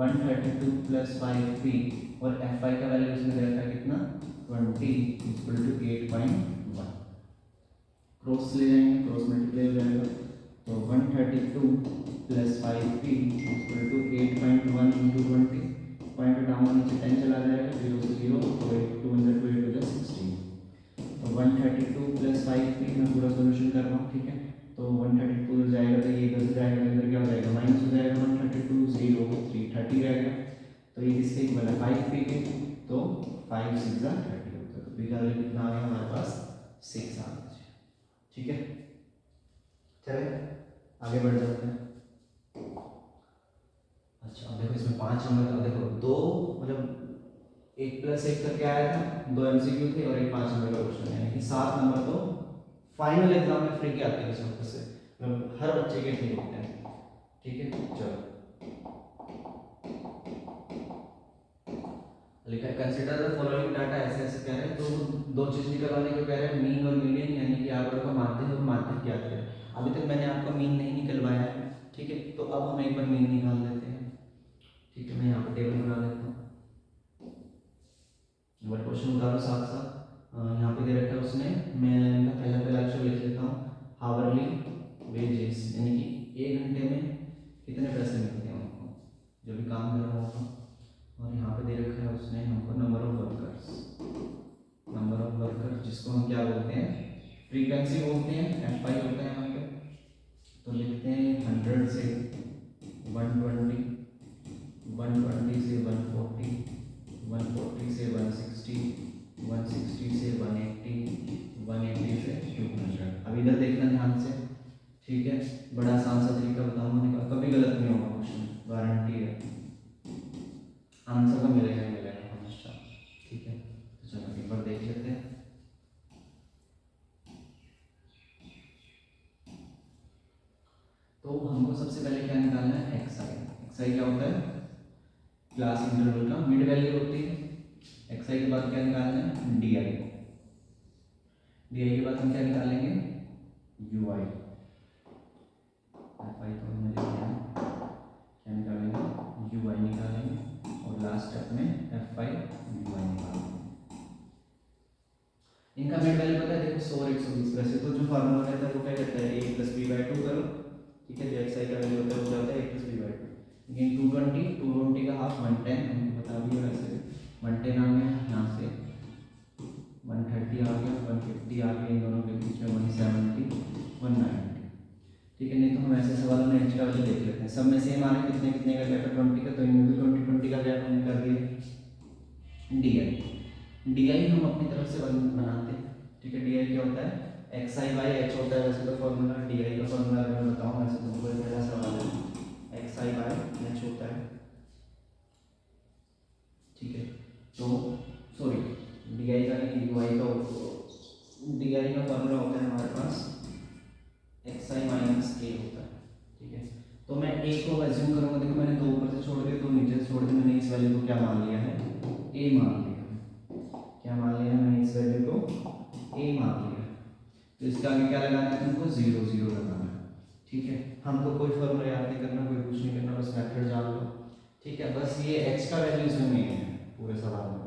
132 प्लस 5p, और एफ आई का वैल्यू उसने दे रखा है कितना 20 इक्वल टू 8.1। क्रॉस ले जाएंगे, क्रॉस मल्टीप्लाई हो जाएगा, तो 132 plus 5p equal to 8.1 into 20, point down नीचे 10 चला जाएगा, 0 से 0, तो 2 अंदर 2 8 हो जाए 16। तो 132 प्लस 5p मैं पूरा सोल्यूशन कर रहा हूँ, ठीक है। तो 132 जाएगा तो ये इधर से जाएगा, इधर क्या हो जाएगा माइनस हो जाएगा, 132 0 3 30 रहेगा, तो ये किसके इक्वल है 5p के, तो 5 6 30 होता है, तो p का वैल्यू कितना आ गया हमारे पास 6 आ गया, ठीक है। चले आगे बढ़ जाते हैं। अच्छा अब देखो इसमें 5 नंबर, तो देखो दो मतलब 1 प्लस 1 करके आया था, 2 MCQ थे और एक 5 नंबर का क्वेश्चन है, यानी कि 7 नंबर तो फाइनल एग्जाम में फ्री के आते हैं इस वक्त से, मतलब हर बच्चे के फ्री होते हैं, ठीक है। चलो लिखा है कंसीडर द फॉलोइंग डाटा, ऐसे ऐसे कह रहे हैं, तो दो चीज निकलवाने को कह रहे हैं, मीन और मीडियन, यानी कि आप लोगों का माध्य और माध्य क्या करें। अभी तक मैंने आपका मीन नहीं निकलवाया है, ठीक है, तो अब हम एक बार मीन निकाल लेते हैं, ठीक है। मैं यहाँ पर टेबल बना लेता हूँ, एक बार क्वेश्चन उतारो साथ साथ, यहाँ पे दे रखा है उसने, मैं इनका पहला अक्षर लिख लेता हूँ, हावरली वेजेस, यानी कि 1 घंटे में कितने पैसे मिलते हैं उनको जो भी काम कर रहा होगा। और यहाँ पे दे रखा है उसने हमको नंबर ऑफ वर्कर्स, जिसको हम क्या बोलते हैं फ्रीक्वेंसी बोलते हैं, एफ आई होता है यहाँ पे, तो लिखते हैं 100 से 120, 120 से 140, 140 से 160, 160 से 180, 180 से 200। अब इधर देखना ध्यान से, ठीक है, बड़ा आसान सा तरीका बताऊंगा, कभी गलत नहीं होगा क्वेश्चन, गारंटी है, आंसर तो मिलेगा ही मिलेगा हमेशा, ठीक है। तो चलो एक बार देख लेते हैं। तो हमको सबसे पहले क्या निकालना है, एक्स आई। एक्स आई क्या होता है, क्लास इंटरवल का मिड वैल्यू होती है। एक्स आई के बाद क्या निकालना है, डी आई। डी आई के बाद हम क्या निकालेंगे, यू आई। एफ आई तो हमने लिख दिया, क्या निकालेंगे, यू आई निकालेंगे, और लास्ट स्टेप में एफ आई यू आई निकालेंगे। इनका मिड वैल्यू पता है, देखो 100 120, वैसे तो जो फार्मूला रहता है वो क्या कहता है a प्लस बी बाई 2 करो, ठीक है। जो एक्स आई का वैल्यू होता है वो क्या होता है a प्लस बी बाई 2, लेकिन 220 का हाफ 110 हमको बता दिया, वैसे 110 आ गया, यहाँ से 130 आ गया, 150 आ गया, इन दोनों के बीच में 170 190, ठीक है। नहीं तो हम ऐसे सवालों में एच का वैल्यू देख लेते हैं, सब में सेम आ रहा है, कितने कितने का गैप है 20 का, तो इनमें भी 20 का गैप हमने कर दिया। डी आई, डी आई हम अपनी तरफ से बनाते हैं, ठीक है। डी आई क्या होता है, एक्स आई बाई एच होता है वैसे तो फॉर्मूला, डी आई का फॉर्मूला अगर मैं बताऊँ वैसे तो कोई पहला सवाल है, एक्स आई बाई एच होता है, ठीक है। तो सॉरी डी आई का नहीं, यू आई का, डी आई का फॉर्मूला होता है हमारे पास एक्स आई माइनस ए होता है, ठीक है। तो मैं ए को एज्यूम करूँगा, देखो मैंने दो ऊपर से छोड़ दिए, दो नीचे से छोड़ दिए, मैंने इस वैल्यू को क्या मान लिया है, ए मान लिया, क्या मान लिया मैंने इस वैल्यू को ए मान लिया। तो इसका आगे क्या लगाना है तुमको, 0 0 लगाना है, ठीक है। हमको कोई फॉर्मूला याद नहीं करना, कोई कुछ नहीं करना, बस मेथड जान लो, ठीक है। बस ये एक्स का वैल्यू इसमें मेन है पूरे सवाल में,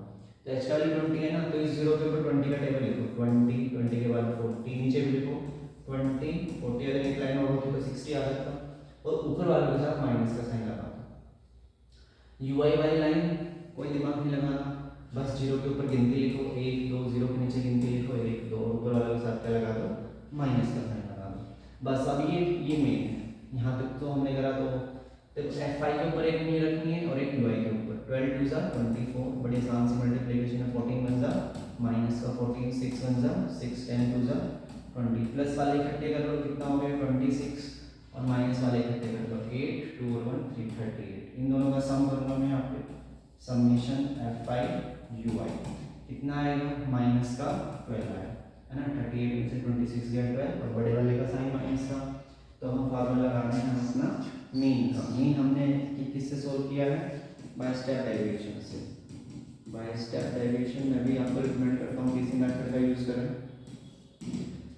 तो एक्स का वैल्यू 20 है ना, तो इस 0 के ऊपर 20 का टेबल लिखो, 20 20 के बाद 40 नीचे भी लिखो, 20 40 अगर एक लाइन और होती तो 60 आ जाता, और ऊपर वाले के साथ माइनस का साइन लगा दो। यू आई वाली लाइन कोई दिमाग नहीं लगाना, बस 0 के ऊपर गिनती लिखो 1 2, 0 के नीचे गिनती लिखो 1 2, ऊपर वाले के साथ क्या लगा दो, माइनस का साइन लगा दो, बस। अब ये मेन है, यहाँ तक तो हमने करा, तो तो Fi के ऊपर एक मीन रखनी है और एक Ui के ऊपर। 12 2 24, बड़ी आसान सी मल्टीप्लिकेशन है। 14 1 माइनस का 14, 6 1 6, 10 2 20, प्लस वाले इकट्ठे कर लो, कितना हो गया 26, और माइनस वाले इकट्ठे कर लो 8, 2 और 1 3, 38। इन दोनों का सम करूँगा मैं यहाँ पे, समेशन Fi Ui कितना आएगा, माइनस का 12 आएगा, है ना। 38 में से 26 गया 12, और बड़े वाले का साइन माइनस का। तो हम फार्मूला लगा रहे हैं अपना मीन का। मीन हमने किससे सोल्व किया है, बाय स्टेप डेरिवेशन से। बाय स्टेप डेरिवेशन में भी आपको रिकमेंड करता हूँ किसी मेथड का यूज़ करें,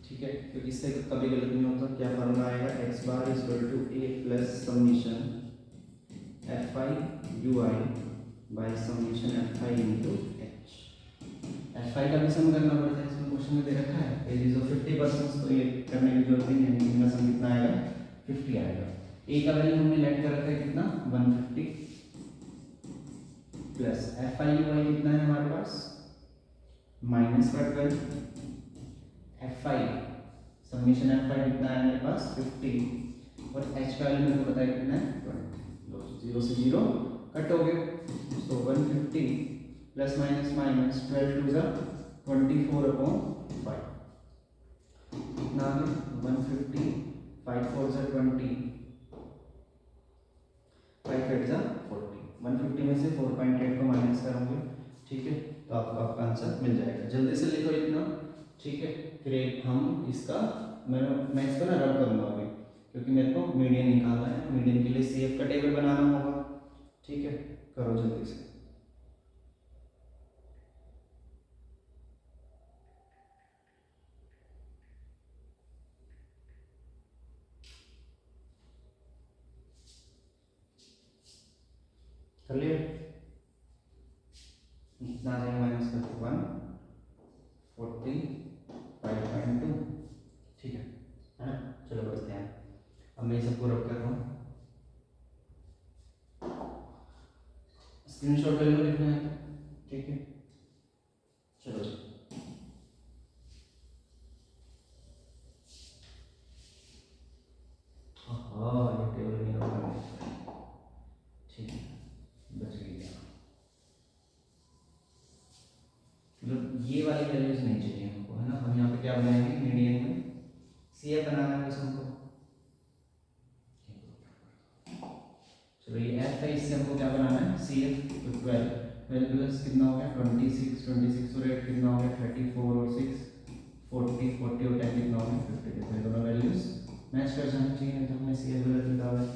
ठीक है, क्योंकि इससे कभी गलत नहीं होता। क्या फार्मूला आएगा, x bar equal to a plus summation Fi Ui by summation Fi into h। Fi का भी सम करना पड़ता है, इसमें क्वेश्चन में दे रखा है एज ऑफ 50%, तो ये करने की जरूरत नहीं है। इनका सम कितना आएगा, 50 आएगा। a का वैल्यू हमने लेट कर रखा है कितना, 150 प्लस Fi Ui कितना है हमारे पास, माइनस का 12, Fi समेशन Fi कितना है मेरे पास 50, और h का वैल्यू मेरे को पता है कितना है 20। 0 से 0 कट हो गए, तो 150 प्लस माइनस माइनस 12 2 24/5 कितना आ गया 150, 5 4 20, 5 8 40। 150 में से 4.8 को माइनस करोगे, ठीक है, तो आपको आपका आंसर मिल जाएगा। जल्दी से लिखो इतना, ठीक है। फिर हम इसका मैं इसको ना रब करूँगा अभी, क्योंकि मेरे को मीडियन निकालना है। मीडियन के लिए CF का टेबल बनाना होगा, ठीक है, करो जल्दी से। कर लिया, इतना आ जाएगा माइनस का 145.2, ठीक है ना। चलो बढ़ते हैं, अब मैं सबको रब कर रहा हूँ, स्क्रीनशॉट ले लो लिखना है, ठीक है। चलो हाँ, ये टेबल नहीं होगा, ठीक है, बच गई। मतलब ये वाली वैल्यूज नहीं चाहिए हमको, है ना। हम यहाँ पे क्या बनाएंगे, मीडियन में CF बनाना है बस हमको। चलो ये F है, इससे हमको क्या बनाना है CF। तो 12 प्लस कितना हो गया 26, 26 और 8 कितना हो गया 34 और 6 40, 40 और 10 कितना हो गया 50। देखो ये दोनों वैल्यूज मैच कर जानी चाहिए, तो हमने CF गलत निकाला है।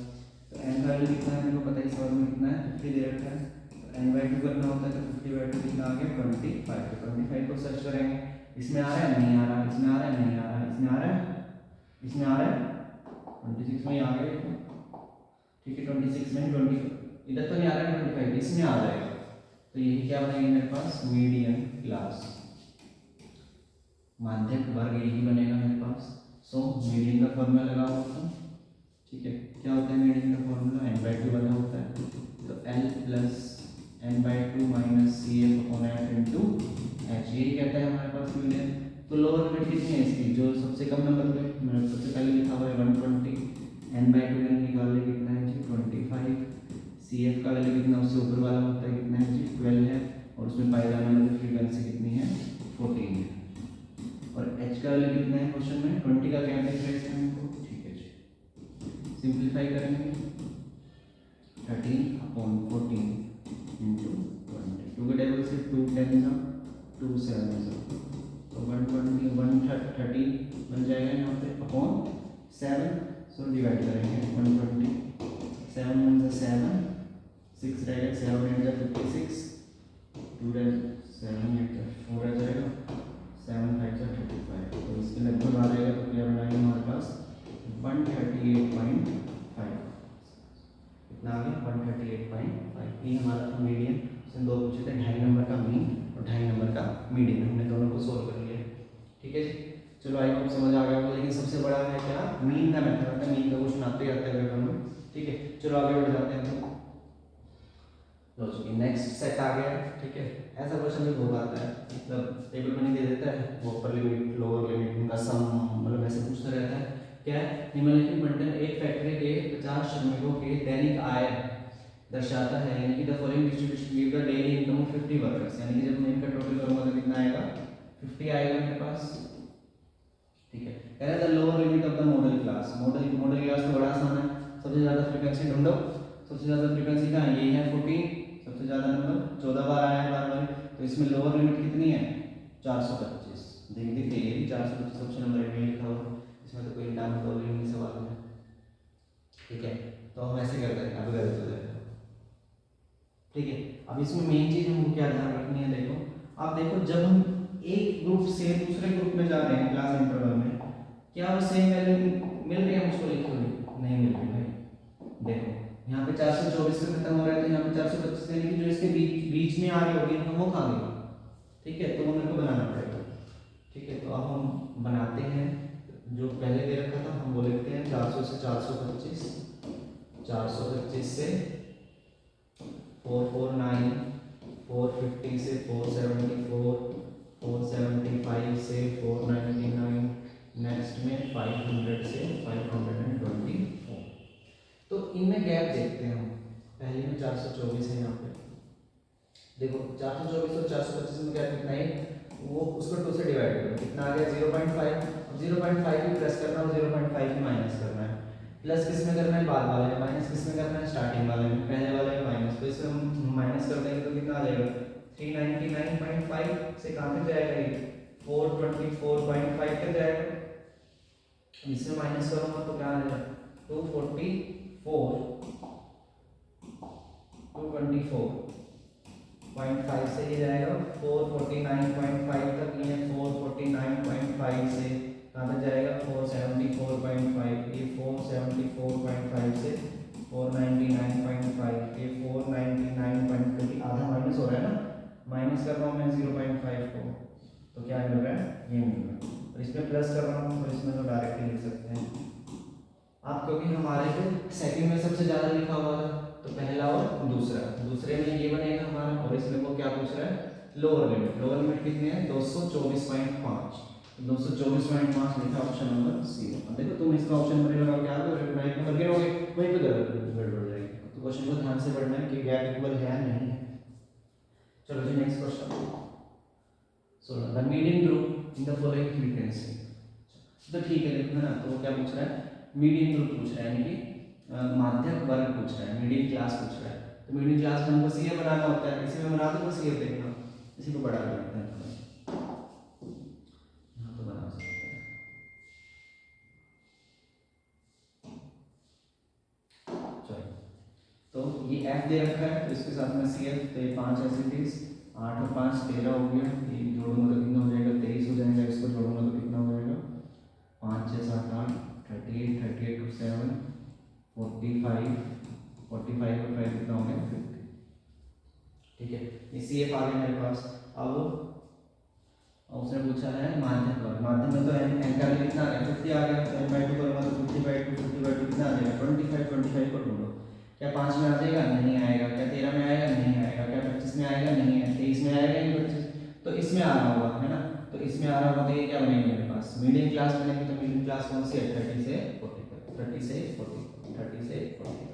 तो n का वैल्यू कितना है मेरे को पता है, इस सवाल में कितना है 50 दे रखा है, तो n/2 करना होता है, तो 50/2 कितना आ गया 25। तो 25 को सर्च करेंगे, इसमें आ रहा है नहीं आ रहा, इसमें आ रहा है नहीं आ रहा, इसमें आ रहा है, इसमें आ रहा है 26 में ही आ गया, ठीक है। 26 में 20 इधर तो नहीं आ रहा है, 25 इसमें आ जाएगा। तो ये क्या बनेगा मेरे पास, मीडियन क्लास, माध्यक वर्ग यही बनेगा मेरे पास। सो मीडियन का फॉर्मूला लगाओ तो, ठीक है, क्या होता है मीडियन का फॉर्मूला, n/2 बना होता है, तो L plus n/2 minus CF/F into h, यही कहता है हमारे पास मीडियन। तो लोअर लिमिट कितनी है इसकी, जो सबसे कम नंबर पे मैंने सबसे पहले लिखा हुआ है 120, n/2 निकाल ले कितना है जी 25, CF का वैल्यू कितना उससे ऊपर वाला होता है कितना है जी 12 है, और उसमें पाई जाने वाली फ्रीक्वेंसी कितनी है 14 है, और h का वैल्यू कितना है क्वेश्चन में 20 का क्या डिफरेंस है हमको, ठीक है जी। सिंप्लीफाई करेंगे 13/14 इंटू 20, 2 के टेबल से 2 10 जा 2 7 जा, तो 120 130 बन जाएगा यहाँ पे अपॉन 7, सो डिवाइड करेंगे 120, 7 1 जा 7, 6 रहेगा, 7 8 जा 56, 2 रहेगा 7 8 जा 4 आ जाएगा, 7 5 जा 35, तो इसके लगभग आ जाएगा। तो क्या बनाएंगे हमारे पास 138.5, कितना आ गया 138.5, ये हमारा था मीडियन। उसने दो पूछे थे, 2.5 नंबर का मीन और 2.5 नंबर का मीडियन, हमने दोनों को सोल्व कर लिया, ठीक है जी। चलो आई होप समझ आ गया होगा, लेकिन सबसे बड़ा है क्या, मीन का मेथड होता है, मीन का क्वेश्चन आते ही आता है हम लोग, ठीक है। चलो आगे बढ़ जाते हैं, तो लो नेक्स्ट सेट आ गया, ठीक है। ऐसा क्वेश्चन भी बहुत आता है, मतलब टेबल में नहीं दे देता है, वो अपर लिमिट लोअर लिमिट उनका सम, मतलब ऐसे पूछता रहता है, क्या है, निम्नलिखित मंडल एक फैक्ट्री के 50 श्रमिकों के दैनिक आय दर्शाता है, यानी कि the following distribution give the daily income of 50 workers, यानी कि जब मैं इनका टोटल करूंगा तो कितना आएगा 50 आएगा मेरे पास। ठीक है, कह रहा है the lower limit of the model class, model class तो बड़ा आसान है, सबसे ज्यादा फ्रीक्वेंसी ढूंढो, सबसे ज्यादा फ्रीक्वेंसी कहाँ है, ये है 14, सबसे ज्यादा नंबर 14 बार आया है बार, तो इसमें लोअर लिमिट कितनी है 425, देख दीजिए ये भी 425 सबसे नंबर में लिखा हुआ, इसमें तो कोई नाम तो नहीं सवाल है। ठीक है, तो हम ऐसे करते हैं, अब गलत हो जाएगा। ठीक है, अब इसमें मेन चीज हमको क्या ध्यान रखनी है, देखो आप देखो जब हम एक ग्रुप से दूसरे ग्रुप में जा रहे हैं क्लास इंटरवल में, क्या वो सेम वैल्यू मिल रही है मुझको लिखी हुई, नहीं मिल रही भाई। देखो यहाँ पे 424 से खत्म हो रहा है, तो यहाँ पे 425 यानी कि जो इसके बीच में आ रही होगी हम वो खा गए। ठीक है, तो वो मेरे को बनाना पड़ेगा। ठीक है, तो अब हम बनाते हैं, जो पहले दे रखा था हम वो लिखते हैं 400 से 425, 425 से 449, 450 से 474, 475 से 499, नेक्स्ट में 500 से 524। तो इनमें गैप देखते हैं हम, पहले में 424 है, यहाँ पे देखो 424 और 425 में गैप कितना है, वो उसको 2 से डिवाइड करो, कितना आ गया 0.5, 0.5 भी प्लस करना और 0.5 भी माइनस करना है, प्लस किस में करना है बाद वाले में, माइनस किस में करना है स्टार्टिंग वाले में, पहले वाले में माइनस, तो इसमें हम माइनस कर देंगे तो कितना आ जाएगा 399.5 से कहाँ तक जाएगा ये 424.5 तक जाएगा, इसमें माइनस करूँगा तो क्या आ जाएगा 224.5 से ये जाएगा 449.5 तक, ये 449.5 से कहाँ तक जाएगा 474.5, ये 474.5 से 499.5, ये 499.5, आधा माइनस हो रहा है ना, माइनस कर रहा हूँ मैं 0.5 को, तो क्या मिल रहा है ये मिल रहा है, और इसमें प्लस कर रहा हूँ, और इसमें तो डायरेक्टली लिख सकते हैं आप, क्योंकि हमारे को सेकंड में सबसे ज़्यादा लिखा हुआ है, तो पहला और दूसरा, दूसरे में ये बनेगा हमारा, और इसमें वो क्या पूछ रहा है लोअर लिमिट कितनी है 224.5, 224.5 लिखा ऑप्शन नंबर सी। अब देखो तुम इसका ऑप्शन पर लगाओ क्या करोगे, राइट में करके रहोगे वहीं पे गड़बड़ जाएगी, तो क्वेश्चन को ध्यान से पढ़ना है कि गैप इक्वल है नहीं है। चलो जी next question, so the median group in the following frequency, तो ठीक है देखो ना, तो क्या पूछ रहा है मीडियन ग्रुप पूछ रहा है, यानी कि माध्यक वर्ग पूछ रहा है, मीडियन क्लास पूछ रहा है, तो मीडियन क्लास में हमको सीए बनाना होता है, इसी में बना दो तो सीए देखना, इसी को बड़ा कर लेते हैं, यहाँ तो बना सकते हैं। चलो तो ये एफ दे रखा है, तो इसके साथ में सी एफ, तो ये 5 ऐसे 30, 8 और 5 13 हो गया, ये जोड़ूंगा तो कितना हो जाएगा 23 हो जाएगा, इसको जोड़ूंगा तो कितना हो जाएगा 5 6 7 8 38, 38 to 7 45, 45 और 5 कितना हो गया 50। ठीक है, ये सी एफ आ गया मेरे पास। अब उसने पूछा है माध्यम वर्ग, माध्यम में तो एन का कितना आ गया 50 आ गया, तो n/2 करूँगा तो 50/2 कितना आ जाएगा 25 को ढूंढो, क्या 5 में आ जाएगा नहीं आएगा, क्या 13 में आएगा नहीं आएगा, क्या 25 में आएगा नहीं है, 23 में आएगा नहीं 25, तो इसमें आ रहा होगा है ना, तो इसमें आ रहा होगा, तो ये क्या बनेगा मेरे पास मीडियम क्लास बनेगी, तो मीडियम क्लास कौन सी है 30 से 40, 30 से 40, 30 से 40।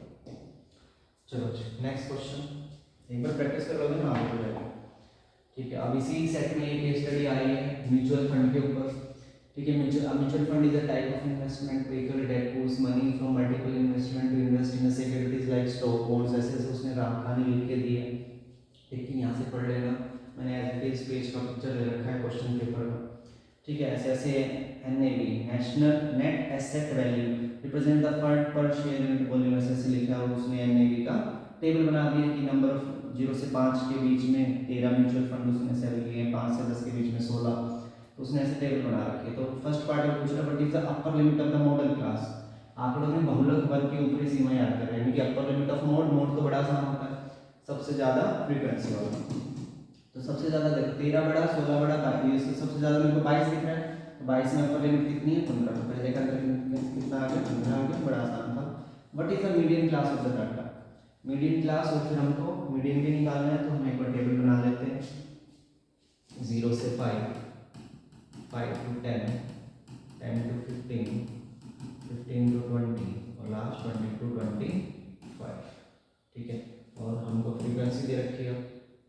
चलो नेक्स्ट क्वेश्चन, एक बार प्रैक्टिस कर लोगे ना आगे हो जाएगा। ठीक है, अब इसी सेट में एक केस स्टडी आई है म्यूचुअल फंड के ऊपर। ठीक है, mutual fund is a type of investment vehicle that pulls money from multiple investment to invest in securities like stock bonds, ऐसे उसने राम खानी लिख के दी है, लेकिन यहाँ से पढ़ लेना, मैंने एज इट इज पेज का पिक्चर दे रखा है क्वेश्चन पेपर का। ठीक है, ऐसे ऐसे NAV national net asset value represent the fund पर शेयर यूनिट वॉल्यूम, ऐसे लिखा है, उसने एनएवी का टेबल बना दिया कि नंबर ऑफ 0 से 5 के बीच में 13 म्यूचुअल फंड उसने सेल किए हैं, 5 से 10 के बीच में 16, तो उसने ऐसे टेबल बना रखी है। तो फर्स्ट पार्ट में पूछ रहा है what is the upper limit of the model class, आंकड़ों में बहुलक वर्ग की ऊपरी सीमा याद कर रहे हैं, कि अपर लिमिट ऑफ मोड तो बड़ा आसान होता है, सबसे ज़्यादा फ्रीक्वेंसी वाला, तो सबसे ज़्यादा देखो 13 बड़ा 16 बड़ा 22, सबसे ज़्यादा मेरे को 22 दिख रहा है, तो 22 में अपर लिमिट कितनी है 15, तो पहले का कितना आ गया 15 आ गया, बड़ा आसान था। What is the median class of the data, median class, और फिर हमको मीडियन भी निकालना है, तो हम एक बार टेबल बना लेते हैं 0 से 5, 5 to 10, 10 to 15, 15 to 20 और लास्ट 20 to 25, ठीक है। और हमको फ्रीक्वेंसी दे रखी है,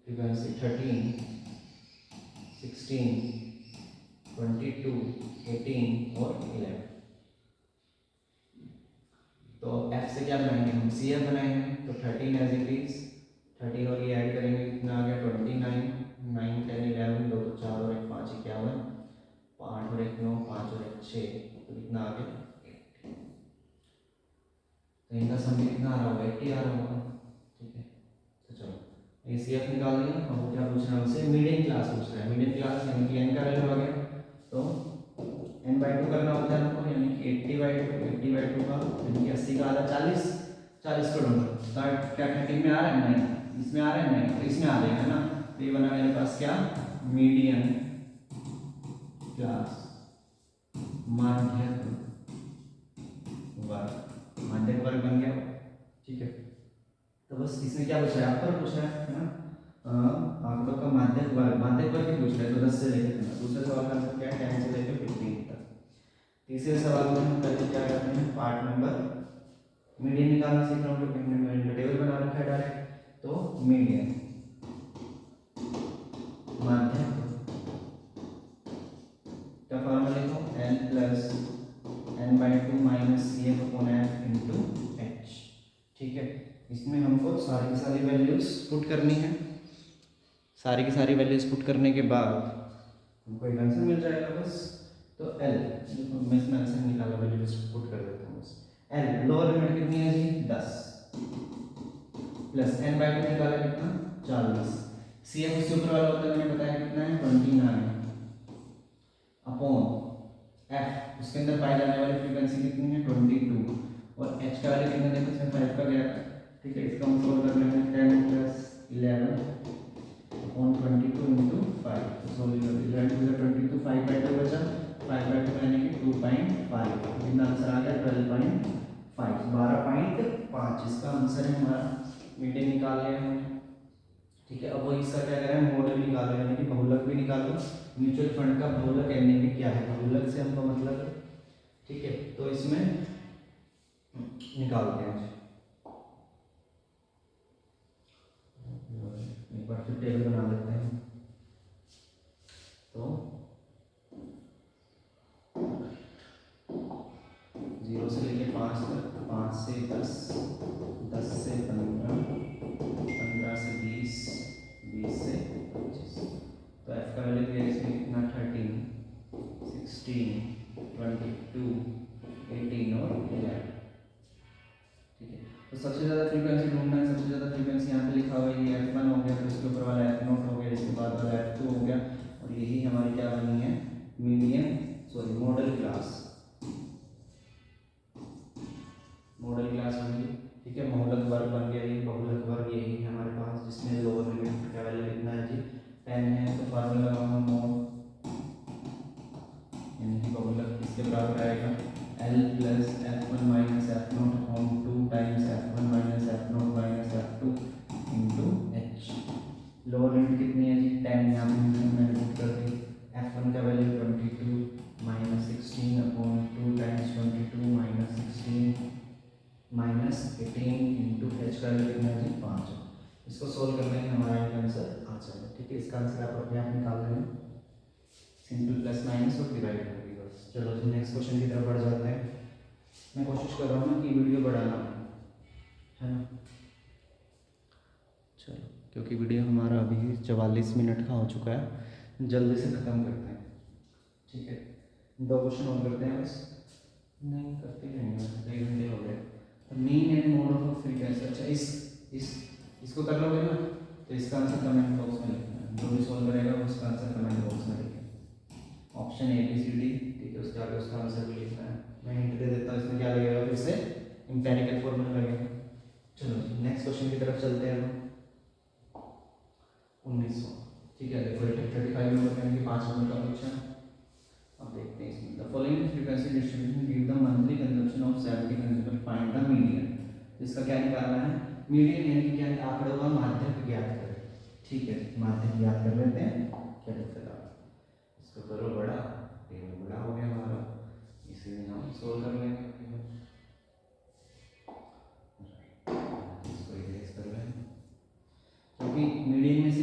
फ्रीक्वेंसी 13, 16, 22, 18 और 11। तो f से क्या बनाएंगे हम, सी एफ बनाएंगे। तो 13 एज इट इज, 13 और ये ऐड करेंगे, कितना आ गया 29, 9 10 11, 2 तो 4 और 1 5 51, 5 और 1 9, 5 और 1 6, तो कितना आ गया 80। तो इनका सम कितना आ रहा होगा, 80 आ रहा होगा, ठीक है। तो चलो ए सी एफ निकाल दिया। अब वो क्या पूछ रहा है हमसे, मीडियन क्लास पूछ रहा है। मीडियन क्लास यानी कि एन का वैल्यू आ गया, तो n/2 करना होता है हमको, यानी कि 80/2, 80/2 का यानी कि 80 का आधा 40, 40 को ढूंढो। तो क्या 13 में आ रहा है, नहीं इसमें आ रहा है, नहीं तो इसमें आ जाएगा ना। तो ये बना मेरे पास क्या, मीडियन क्लास माध्यक वर्ग, माध्यक वर्ग बन गया, ठीक है। तो बस इसमें क्या पूछ रहा है, आप पर पूछ रहा है ना, आंकड़ों का माध्यक वर्ग, माध्यक वर्ग ही पूछ रहा है। तो 10 से लेकर 15। दूसरा सवाल का आंसर क्या है, 10 से लेकर 15 तक। तीसरे सवाल में हम पहले क्या करते हैं, पार्ट नंबर मीडियन निकालना सीख रहा हूँ, क्योंकि हमने मीडियन का टेबल बना रखा है डायरेक्ट। तो मीडियन माध्यक का फॉर्मूला लिखो, n plus n/2 minus C F upon F into H, ठीक है। इसमें हमको सारी की सारी वैल्यूज पुट करनी है। सारी की सारी वैल्यूज पुट करने के बाद हमको एक आंसर मिल जाएगा बस। तो L, मैं इसमें आंसर निकाला, वैल्यूज पुट कर देता हूँ बस। L लोअर लिमिट कितनी है जी, 10 प्लस n/2 निकाला कितना, 40। सी एफ उससे ऊपर वाला होता है, मैंने बताया कितना है 29 अपॉन एफ, उसके अंदर पाई जाने वाली फ्रीक्वेंसी कितनी है 22, और एच का वैल्यू कितना देखो, इसमें 5 का गया था, ठीक है। इसका हम सोल्व कर लेंगे, 10 प्लस 11 अपॉन 22 इंटू 5। तो सोल्व कर दिया, 11 टू 22, 5/2 बचा, 5/2 यानी कि 2.5, कितना आंसर आ गया 12.5, 12.5 इसका आंसर है हमारा। मीडियन निकाल लिया हमने, ठीक है। अब वो इसका क्या करें, मॉडल निकालो, यानी कि बहुलक भी निकालो। म्यूचुअल फंड का बहुलक एनएवी क्या है, बहुलक से हमको मतलब है, ठीक है। तो इसमें निकालते हैं, एक बार फिर टेबल बना लेते हैं। तो 0 से लेके 5 तक, 5 से 10, 10 से 15, 15 से 20, 20 से 25। तो एफ का वैल्यू दिया इसमें कितना 13, 16, 22, 18 और 11, ठीक है। तो सबसे ज़्यादा फ्रीक्वेंसी ढूंढना है, सबसे ज़्यादा फ्रीक्वेंसी यहाँ पे लिखा हुआ है, ये F1 हो गया, फिर इसके ऊपर वाला F0 हो गया, इसके बाद वाला F2 हो गया, और यही हमारी क्या बनी है, median sorry model class, model class बन गई, ठीक है। बहुलक वर्ग बन गया, ये बहुलक वर्ग यही है हमारे पास, जिसमें लोअर लिमिट का वैल्यू कितना है जी 10 है। तो फार्मूला लगाऊंगा मोड, यानी कि बहुलक इसके बराबर आएगा L plus F1 minus F0 upon 2 times F1 minus F0 minus F2 into H। Lower limit कितनी है जी 10, यहाँ पे मैंने पुट कर दी। F1 का value 22 minus 16 upon 2 times 22 minus 16 minus 18 into H का वैल्यू कितना है जी 5। इसको सोल्व करने में हमारा एक आंसर आ जाएगा, ठीक है। इसका आंसर आप अपने आप निकाल लेना, सिंपल प्लस माइनस और डिवाइड कर दी बस। चलो जी नेक्स्ट क्वेश्चन की तरफ बढ़ जाते हैं। मैं कोशिश कर रहा हूँ ना कि वीडियो बढ़ाना है ना, चलो, क्योंकि वीडियो हमारा अभी 44 मिनट का हो चुका है, जल्दी से ख़त्म करते हैं, ठीक है। 2 क्वेश्चन और करते हैं बस, नहीं करते नहीं, 1 घंटे हो गए। Mean and mode of frequency, अच्छा इसको कर लोगे ना, तो इसका आंसर कमेंट बॉक्स में लिखना है, जो भी सॉल्व करेगा उसका आंसर कमेंट बॉक्स में लिखें, ऑप्शन ABCD, ठीक है। उसके आगे उसका आंसर भी लिखना है। मैं हिंट दे देता हूँ, इसमें क्या लगेगा, फिर से एम्पिरिकल फॉर्मूला लगेगा। चलो जी नेक्स्ट क्वेश्चन की तरफ चलते हैं हम। 1900, ठीक है। देखो 35 नंबर का 5 नंबर का क्वेश्चन, अब देखते हैं इसमें। The following frequency distribution give the monthly consumption of 70 consumer, find the median. इसका क्या निकालना है, मीडियन यानी कि क्या, आंकड़ों का माध्यक ज्ञात करें, ठीक है। माध्यक ज्ञात कर लेते हैं, क्या दिक्कत आ, इसको करो बड़ा, टेबल बड़ा हो गया हमारा, इसे हम सोल्व कर लेंगे।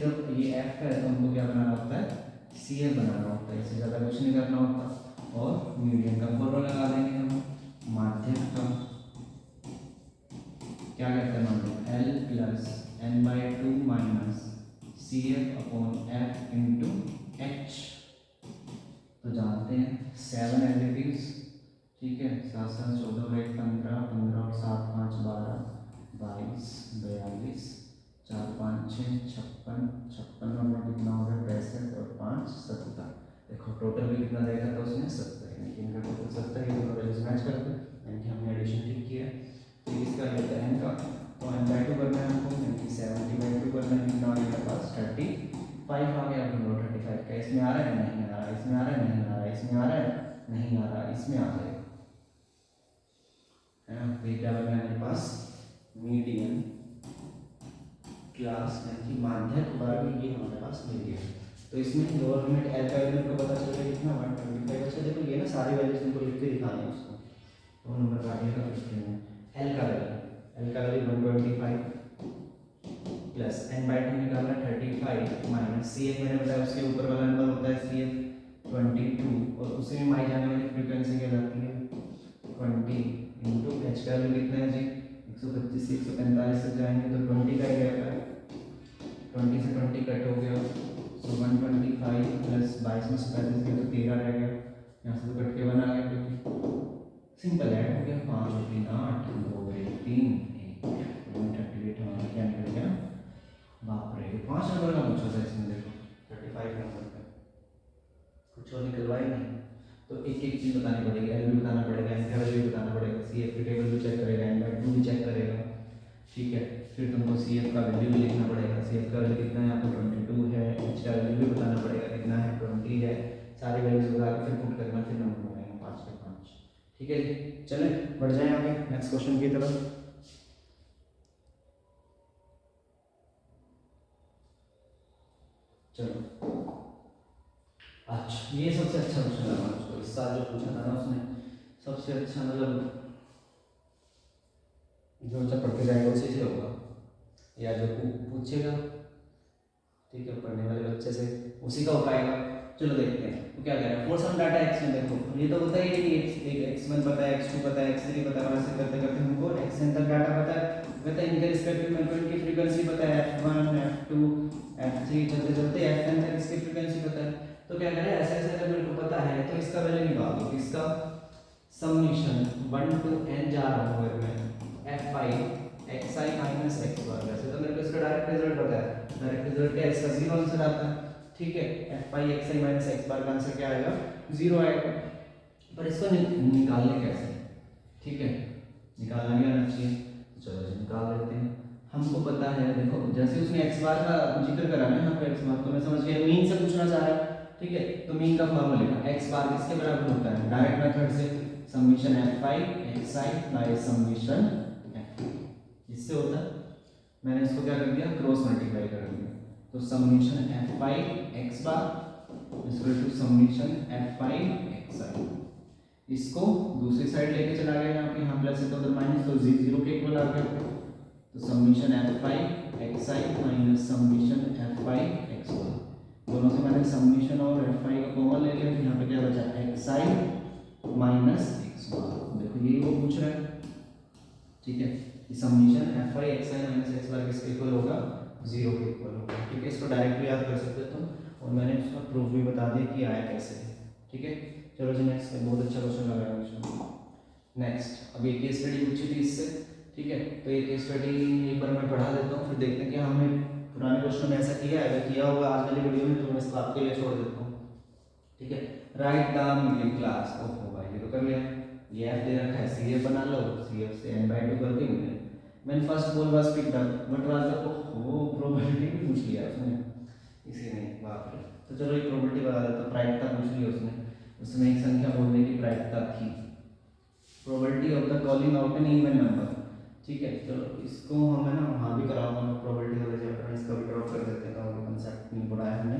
सिर्फ ये एफ है तो हमको क्या बनाना होता है, सी एफ बनाना होता है, इससे ज़्यादा कुछ नहीं करना होता। और मीडियन का फॉर्मूला लगा देंगे हम, माध्यम का क्या कहते हैं, माध्यम L plus n/2 minus C F upon F into H. तो जानते हैं 7 एडिटिव्स, ठीक है, 7 7 14 और 1 15, 15 और 7 5 12, 22 42, 4 5 6 56, 56 नंबर कितना हो गया 65 और 5 70। देखो टोटल भी कितना देगा तो उसने 70, यानी कि इनका टोटल 70 है, दोनों वैल्यूज मैच करते हैं, यानी कि हमने एडिशन ठीक किया। तो इसका लेते हैं इनका, तो n/2 करना है हमको, यानी कि 70/2 करना है, कितना आ गया मेरे पास 35 आ गया। 35 का इसमें आ रहा है नहीं आ रहा, इसमें आ रहा है नहीं आ रहा, इसमें आ रहा है नहीं आ रहा, इसमें आ जाएगा, है ना। तो ये क्या बन गया मेरे पास, मीडियन क्लास यानी कि माध्यक वर्ग, ये हमारे पास मीडियन। तो इसमें लोअर लिमिट एल का वैल्यू को पता चल रहा है कितना 125। अच्छा देखो ये ना सारी वैल्यूज इनको लिख के दिखानी है उसको, तो नंबर काटिएगा एल का वैल्यू, एल का वैल्यू 125 प्लस n/2 निकालना 35 माइनस सी एफ मैंने बताया उसके ऊपर वाला नंबर होता है सी एफ 22, और उसी में माई जाने वाली फ्रीक्वेंसी क्या जाती है 20 इंटू एच का वैल्यू कितना है जी 125 से 145 तक जाएंगे तो 20 का ही रहेगा, 20 से 20 कट हो गया, सो 125 प्लस 22 में से 35 गया तो 13 रह गया, यहाँ से तो कट के बना गया, क्योंकि सिंपल ऐड हो गया, 5 और 3 8, 2 और 1 3, 138 हमारा क्या निकल गया, बाप रे 5 नंबर का पूछा था इसमें, देखो 35 नंबर का कुछ और निकलवा ही नहीं। तो एक एक चीज़ बतानी पड़ेगी, एल भी बताना पड़ेगा, एन का वैल्यू भी बताना पड़ेगा, सी एफ की टेबल भी चेक करेगा, n/2 भी चेक करेगा, ठीक है। फिर तुमको सी एफ का वैल्यू भी लिखना पड़ेगा, सी एफ का वैल्यू कितना है आपको 22 है, एच का वैल्यू भी बताना पड़ेगा कितना है 20 है, सारी वैल्यूज बता के फिर पुट करना, फिर नंबर बनाएंगे 5 के 5, ठीक है जी। चले बढ़ जाएं आगे नेक्स्ट क्वेश्चन की तरफ। चलो अच्छा, ये सबसे अच्छा क्वेश्चन लगा मुझको, इस साल जो पूछा था ना उसने सबसे अच्छा, मतलब जो अच्छा पढ़ते जाएगा उसी से होगा, या जो पूछेगा ठीक है पढ़ने वाले बच्चे से उसी का हो पाएगा। चलो देखते हैं तो क्या कह रहा है, फॉर सम डाटा x में, देखो ये तो होता ही है कि एक x1 पता है, x2 पता है, x3 पता है, ऐसे करते करते हमको xn तक डाटा पता है, कहते हैं इनके रिस्पेक्टिव में इनकी फ्रीक्वेंसी पता है, f1 f2 f3 चलते चलते fn तक इसकी फ्रीक्वेंसी पता है। तो क्या कह रहा है, ऐसे ऐसे अगर मेरे को पता है तो इसका वैल्यू निकाल दो, इसका समेशन 1 to n जा रहा हूँ मैं fi xi minus x bar, वैसे तो मेरे को इसका डायरेक्ट रिजल्ट पता है, डायरेक्ट रिजल्ट क्या है इसका 0 आंसर आता है, ठीक है। fi xi minus x bar का आंसर क्या आएगा 0 आएगा, पर इसको निकालने कैसे, ठीक है, निकालना भी आना चाहिए, चलो जी निकाल लेते हैं। हमको पता है देखो जैसे उसने x बार का जिक्र करा ना यहाँ पे x बार, तो मैं समझ गया मीन से पूछना चाह रहा है, ठीक है। तो मीन का फॉर्मूला लिखा x बार किसके बराबर होता है, डायरेक्ट मेथड से summation fi xi by summation f, इससे होता है, मैंने इसको क्या कर दिया क्रॉस मल्टीप्लाई कर दिया, तो summation fi x bar equal to summation fi xi, इसको दूसरी साइड लेके चला गया, यहाँ प्लस है तो उधर माइनस, तो 0 के इक्वल आ गया, तो summation fi xi minus summation fi x1, दोनों से मैंने समेशन और fi का कॉमन ले लिया, तो यहाँ पे क्या बचा xi माइनस x1, देखो यही वो पूछ रहा है, ठीक है, कि summation fi xi minus x बार किसके इक्वल होगा 0 के इक्वल होगा, ठीक है। इसको डायरेक्ट भी याद कर सकते हो तुम, और मैंने इसका प्रूफ भी बता दिया कि आया कैसे, ठीक है। चलो जी नेक्स्ट, बहुत अच्छा क्वेश्चन लगा मुझे। नेक्स्ट अब एक केस स्टडी पूछी थी इससे, ठीक है, तो ये केस स्टडी एक बार मैं पढ़ा देता हूँ, फिर देखते हैं कि हमने पुराने क्वेश्चन में ऐसा किया है, अगर किया होगा आज वाली वीडियो में तो मैं इसको आपके लिए छोड़ देता हूँ, ठीक है। राइट द मिडिल क्लास, ओहो भाई ये तो कर लिया, ये एफ दे रखा है, सी एफ बना लो, सी एफ से n/2 करके मिले, मैंने फर्स्ट बोल was picked up but was the ओहो प्रोबेबिलिटी भी पूछ लिया उसने, इसी ने बाप रे। तो चलो ये प्रोबेबिलिटी बता देता हूँ, प्रायिकता पूछ ली उसने, उसमें एक संख्या बोलने की प्रायिकता थी, probability of the calling out an even number, ठीक है। चलो इसको हम है ना वहाँ भी कराऊंगा मैं, प्रोबेबिलिटी वाले चैप्टर में इसका भी ड्रॉप कर देते हैं, तो कंसेप्ट नहीं पढ़ाया हमने।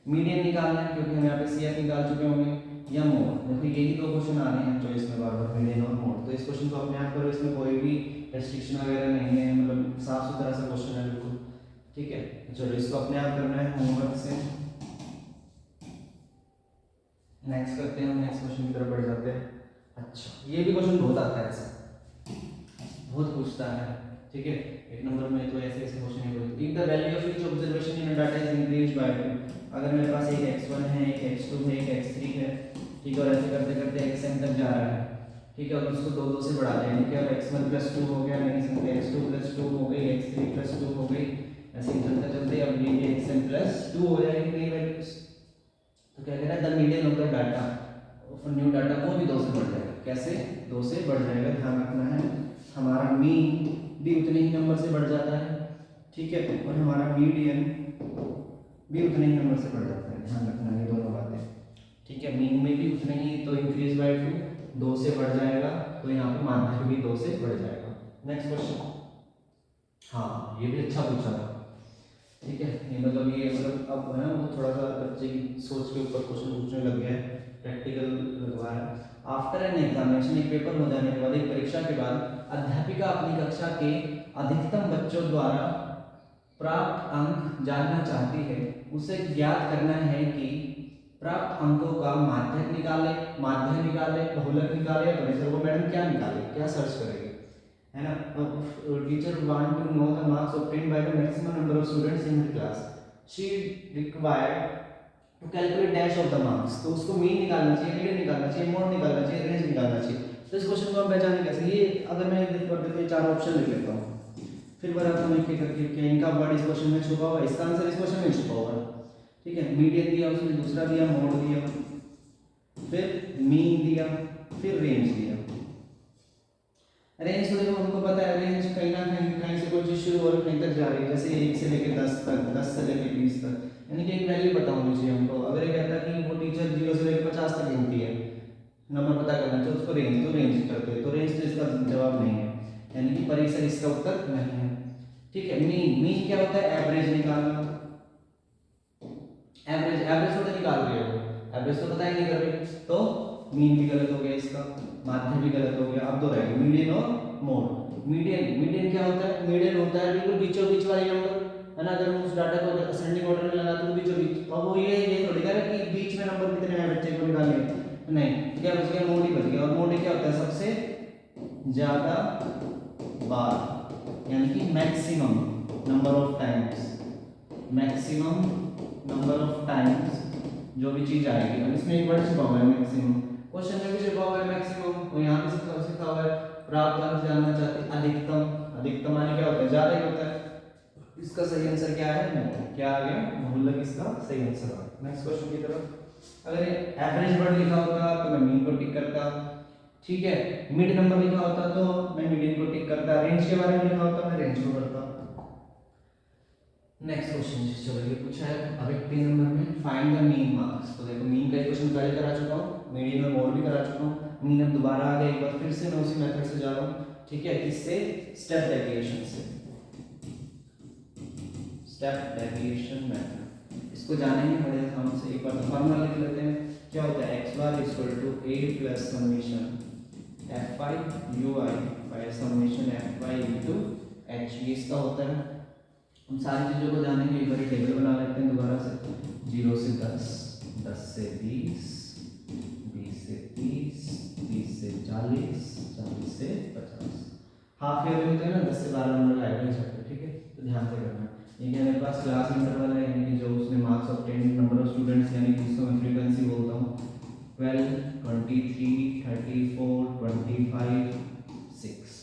मीडियन निकालना है क्योंकि हम यहाँ पे सी एफ निकाल चुके होंगे, या मोड, देखो यही दो क्वेश्चन आ रहे हैं चॉइस में बार बार, मीडियन और मोड, तो इस क्वेश्चन को अपने आप करो, इसमें कोई भी रेस्ट्रिक्शन वगैरह नहीं है, मतलब साफ सुथरा सा क्वेश्चन है बिल्कुल, ठीक है, चलो इसको अपने आप करना है होमवर्क से। नेक्स्ट करते हैं हम, नेक्स्ट क्वेश्चन की तरफ बढ़ जाते हैं। अच्छा, ये भी क्वेश्चन बहुत आता है, ऐसा बहुत पूछता है। ठीक है, एक नंबर में तो ऐसे ऐसे क्वेश्चन है। If the value of each observation in data is increased by 2, अगर मेरे पास एक x1 है, एक x2 है, एक x3 है, ठीक है, और ऐसे करते करते xn तक जा रहा है, ठीक है, और उसको 2 2 से बढ़ा देंगे, क्या x1 + 2 हो गया, नहीं समझे, x2 + 2 हो गई, x3 + 2 हो गई, ऐसे ही चलते चलते अब ये xn + 2 हो जाएगी नई वैल्यूज। तो क्या कह रहा है, the median of the data of new data वो भी 2 से बढ़ जाएगा। कैसे 2 से बढ़ जाएगा, ध्यान रखना है, हमारा मीन भी उतने ही नंबर से बढ़ जाता है, ठीक है, और हमारा मीडियन भी उतने ही नंबर से बढ़ जाता है, ध्यान रखना ये दोनों बातें, ठीक है। मीन में भी उतने ही, तो इंक्रीज बाय 2 से बढ़ जाएगा, तो यहाँ पे माध्य भी 2 से बढ़ जाएगा। नेक्स्ट क्वेश्चन, हाँ ये भी अच्छा पूछा था, ठीक है, ये मतलब अब है ना वो थोड़ा सा बच्चे की सोच के ऊपर क्वेश्चन पूछने लग गया है, प्रैक्टिकल लगवा है। आफ्टर एन एग्जामिनेशन, एक पेपर हो जाने के बाद, एक परीक्षा के बाद, अध्यापिका अपनी कक्षा के अधिकतम बच्चों द्वारा प्राप्त अंक जानना चाहती है। उसे ज्ञात करना है कि प्राप्त अंकों का माध्यक निकाले, माध्य निकाले, बहुलक निकाले, या परिसर वो मैडम क्या निकाले, क्या सर्च करेगी, है ना। Teacher want to know the marks obtained by the maximum number of students in her class, she required to calculate dash of the marks, तो उसको मीन निकालना चाहिए, मीडियन निकालना चाहिए, मोड निकालना चाहिए, रेंज निकालना चाहिए। तो इस क्वेश्चन को हम पहचाने कैसे, ये अगर मैं एक कर देते 4 ऑप्शन लिख लेता हूँ, फिर बताता हूँ एक एक करके कि इनका वर्ड इस क्वेश्चन में छुपा हुआ है, इसका आंसर इस क्वेश्चन में छुपा हुआ है, ठीक है। मीडियन दिया, उसने दूसरा दिया मोड दिया, फिर मीन दिया, फिर रेंज दिया। रेंज तो देखो हमको पता है, रेंज कहीं ना कहीं से कोई चीज शुरू हो कहीं तक जा रही है, जैसे 1 से लेकर 10 तक, 10 से लेकर 20 तक, यानी कि एक वैल्यू पता होनी चाहिए हमको। अगर ये कहता है कि वो टीचर 0 से लेकर 50 तक गिनती है, नंबर पता करना चाहिए, उसको रेंज, तो रेंज करते हैं, तो रेंज तो इसका जवाब नहीं है, यानी कि परिसर इसका उत्तर नहीं है, ठीक है। मीन, मीन क्या होता है, एवरेज निकालना, एवरेज, एवरेज तो निकाल रही है वो, एवरेज तो पता ही नहीं कर रही, तो मीन भी गलत हो गया इसका, माध्य भी गलत हो गया। अब दो रह गए मीडियन और मोड। मीडियन, मीडियन क्या होता है, मीडियन होता है बिल्कुल बीचों बीच वाली नंबर, है ना। अगर हम उस डाटा को असेंडिंग ऑर्डर में लगाते तो बीचों बीच, अब वो ये थोड़ी कह रहा है कि बीच में नंबर कितने हैं बच्चे को निकालिए, नहीं, क्या बच गया, मोड ही बच गया। और मोड क्या होता है, सबसे ज्यादा बार, यानी कि maximum number of times, maximum number of times जो भी चीज आएगी। अब इसमें एक वर्ड छुपा हुआ है मैक्सिमम, क्वेश्चन में भी छुपा हुआ है मैक्सिमम, और यहाँ पे लिखा हुआ है प्राप्त अंक जानना चाहते हैं अधिकतम, अधिकतम माने क्या होता है, ज्यादा ही होता है। इसका सही आंसर क्या है, मोड। क्या आ गया, बहुलक इसका सही आंसर आ गया। नेक्स्ट क्वेश्चन की तरफ, अगर एवरेज वर्ड लिखा होता तो मैं मीन को टिक करता, ठीक है, मिड नंबर लिखा होता तो मैं मीडियन को टिक करता, रेंज के बारे में लिखा होता मैं रेंज को करता। नेक्स्ट क्वेश्चन चलो ये पूछा है अब 3 नंबर में, फाइंड द मीन मार्क्स। तो देखो मीन का क्वेश्चन पहले करा चुका हूँ, मीडियन और मोड भी करा चुका हूँ, मीन अब दोबारा आ गया एक बार फिर से, मैं उसी मेथड से जा रहा हूँ, ठीक है, किससे, स्टेप डेविएशन से, स्टेप डेविएशन मेथड। इसको जानेंगे बड़े आराम से, एक बार फॉर्मूला लिख लेते हैं, क्या होता है, x bar equal to a plus summation fi ui by summation fy into h, ये इसका होता है। हम सारी चीज़ों को जानेंगे, एक बार टेबल बना लेते हैं दोबारा से, 0 से 10, 10 से 20, 20 से 30, 30 से 40, 40 से 50, हाफ ईयर में होते हैं ना 10 से 12 नंबर का एवरेज है, ठीक है, तो ध्यान से करना। ये क्या मेरे पास क्लास इंटरवल है, यानी कि जो उसने marks obtain number of students, यानी कि इसको मैं फ्रीक्वेंसी बोलता हूँ, 12, 23, 34, 25, 6,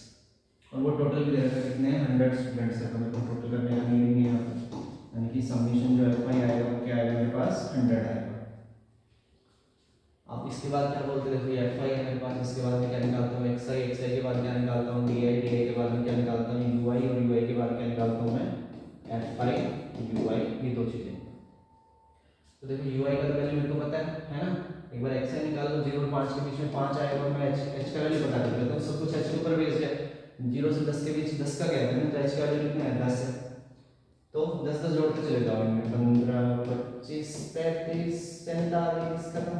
और वो टोटल भी दे रखा है कितने हैं, 100 स्टूडेंट्स है, तो मेरे को टोटल करने का नीड नहीं है, यानी कि समेशन जो एफ आई आएगा वो क्या आएगा मेरे पास, 100 आएगा। अब इसके बाद क्या बोलते हैं, देखो एफ आई है मेरे पास, इसके बाद मैं क्या निकालता हूँ, एक्स आई, एक्स आई के बाद क्या निकालता हूँ, डी आई, डी आई के बाद मैं क्या निकालता हूँ, यू आई, और यू आई के बाद क्या निकालता हूँ मैं, एफ आई यू आई, ये दो चीज़ें। तो देखो यू आई का तो वैल्यू मेरे को पता है ना, एक बार एक्स आई निकाल लो, 0 और 5 के बीच में 5 आएगा, और मैं एच का वैल्यू पता कर लेता हूँ, सब कुछ एच के ऊपर बेस्ड है, 0 से 10 के बीच 10 का क्या है, तो एच का वैल्यू कितना है, 10 है, तो 10 10 जोड़ते चले जाओ इनमें, 15, 25, 35, 45 खत्म।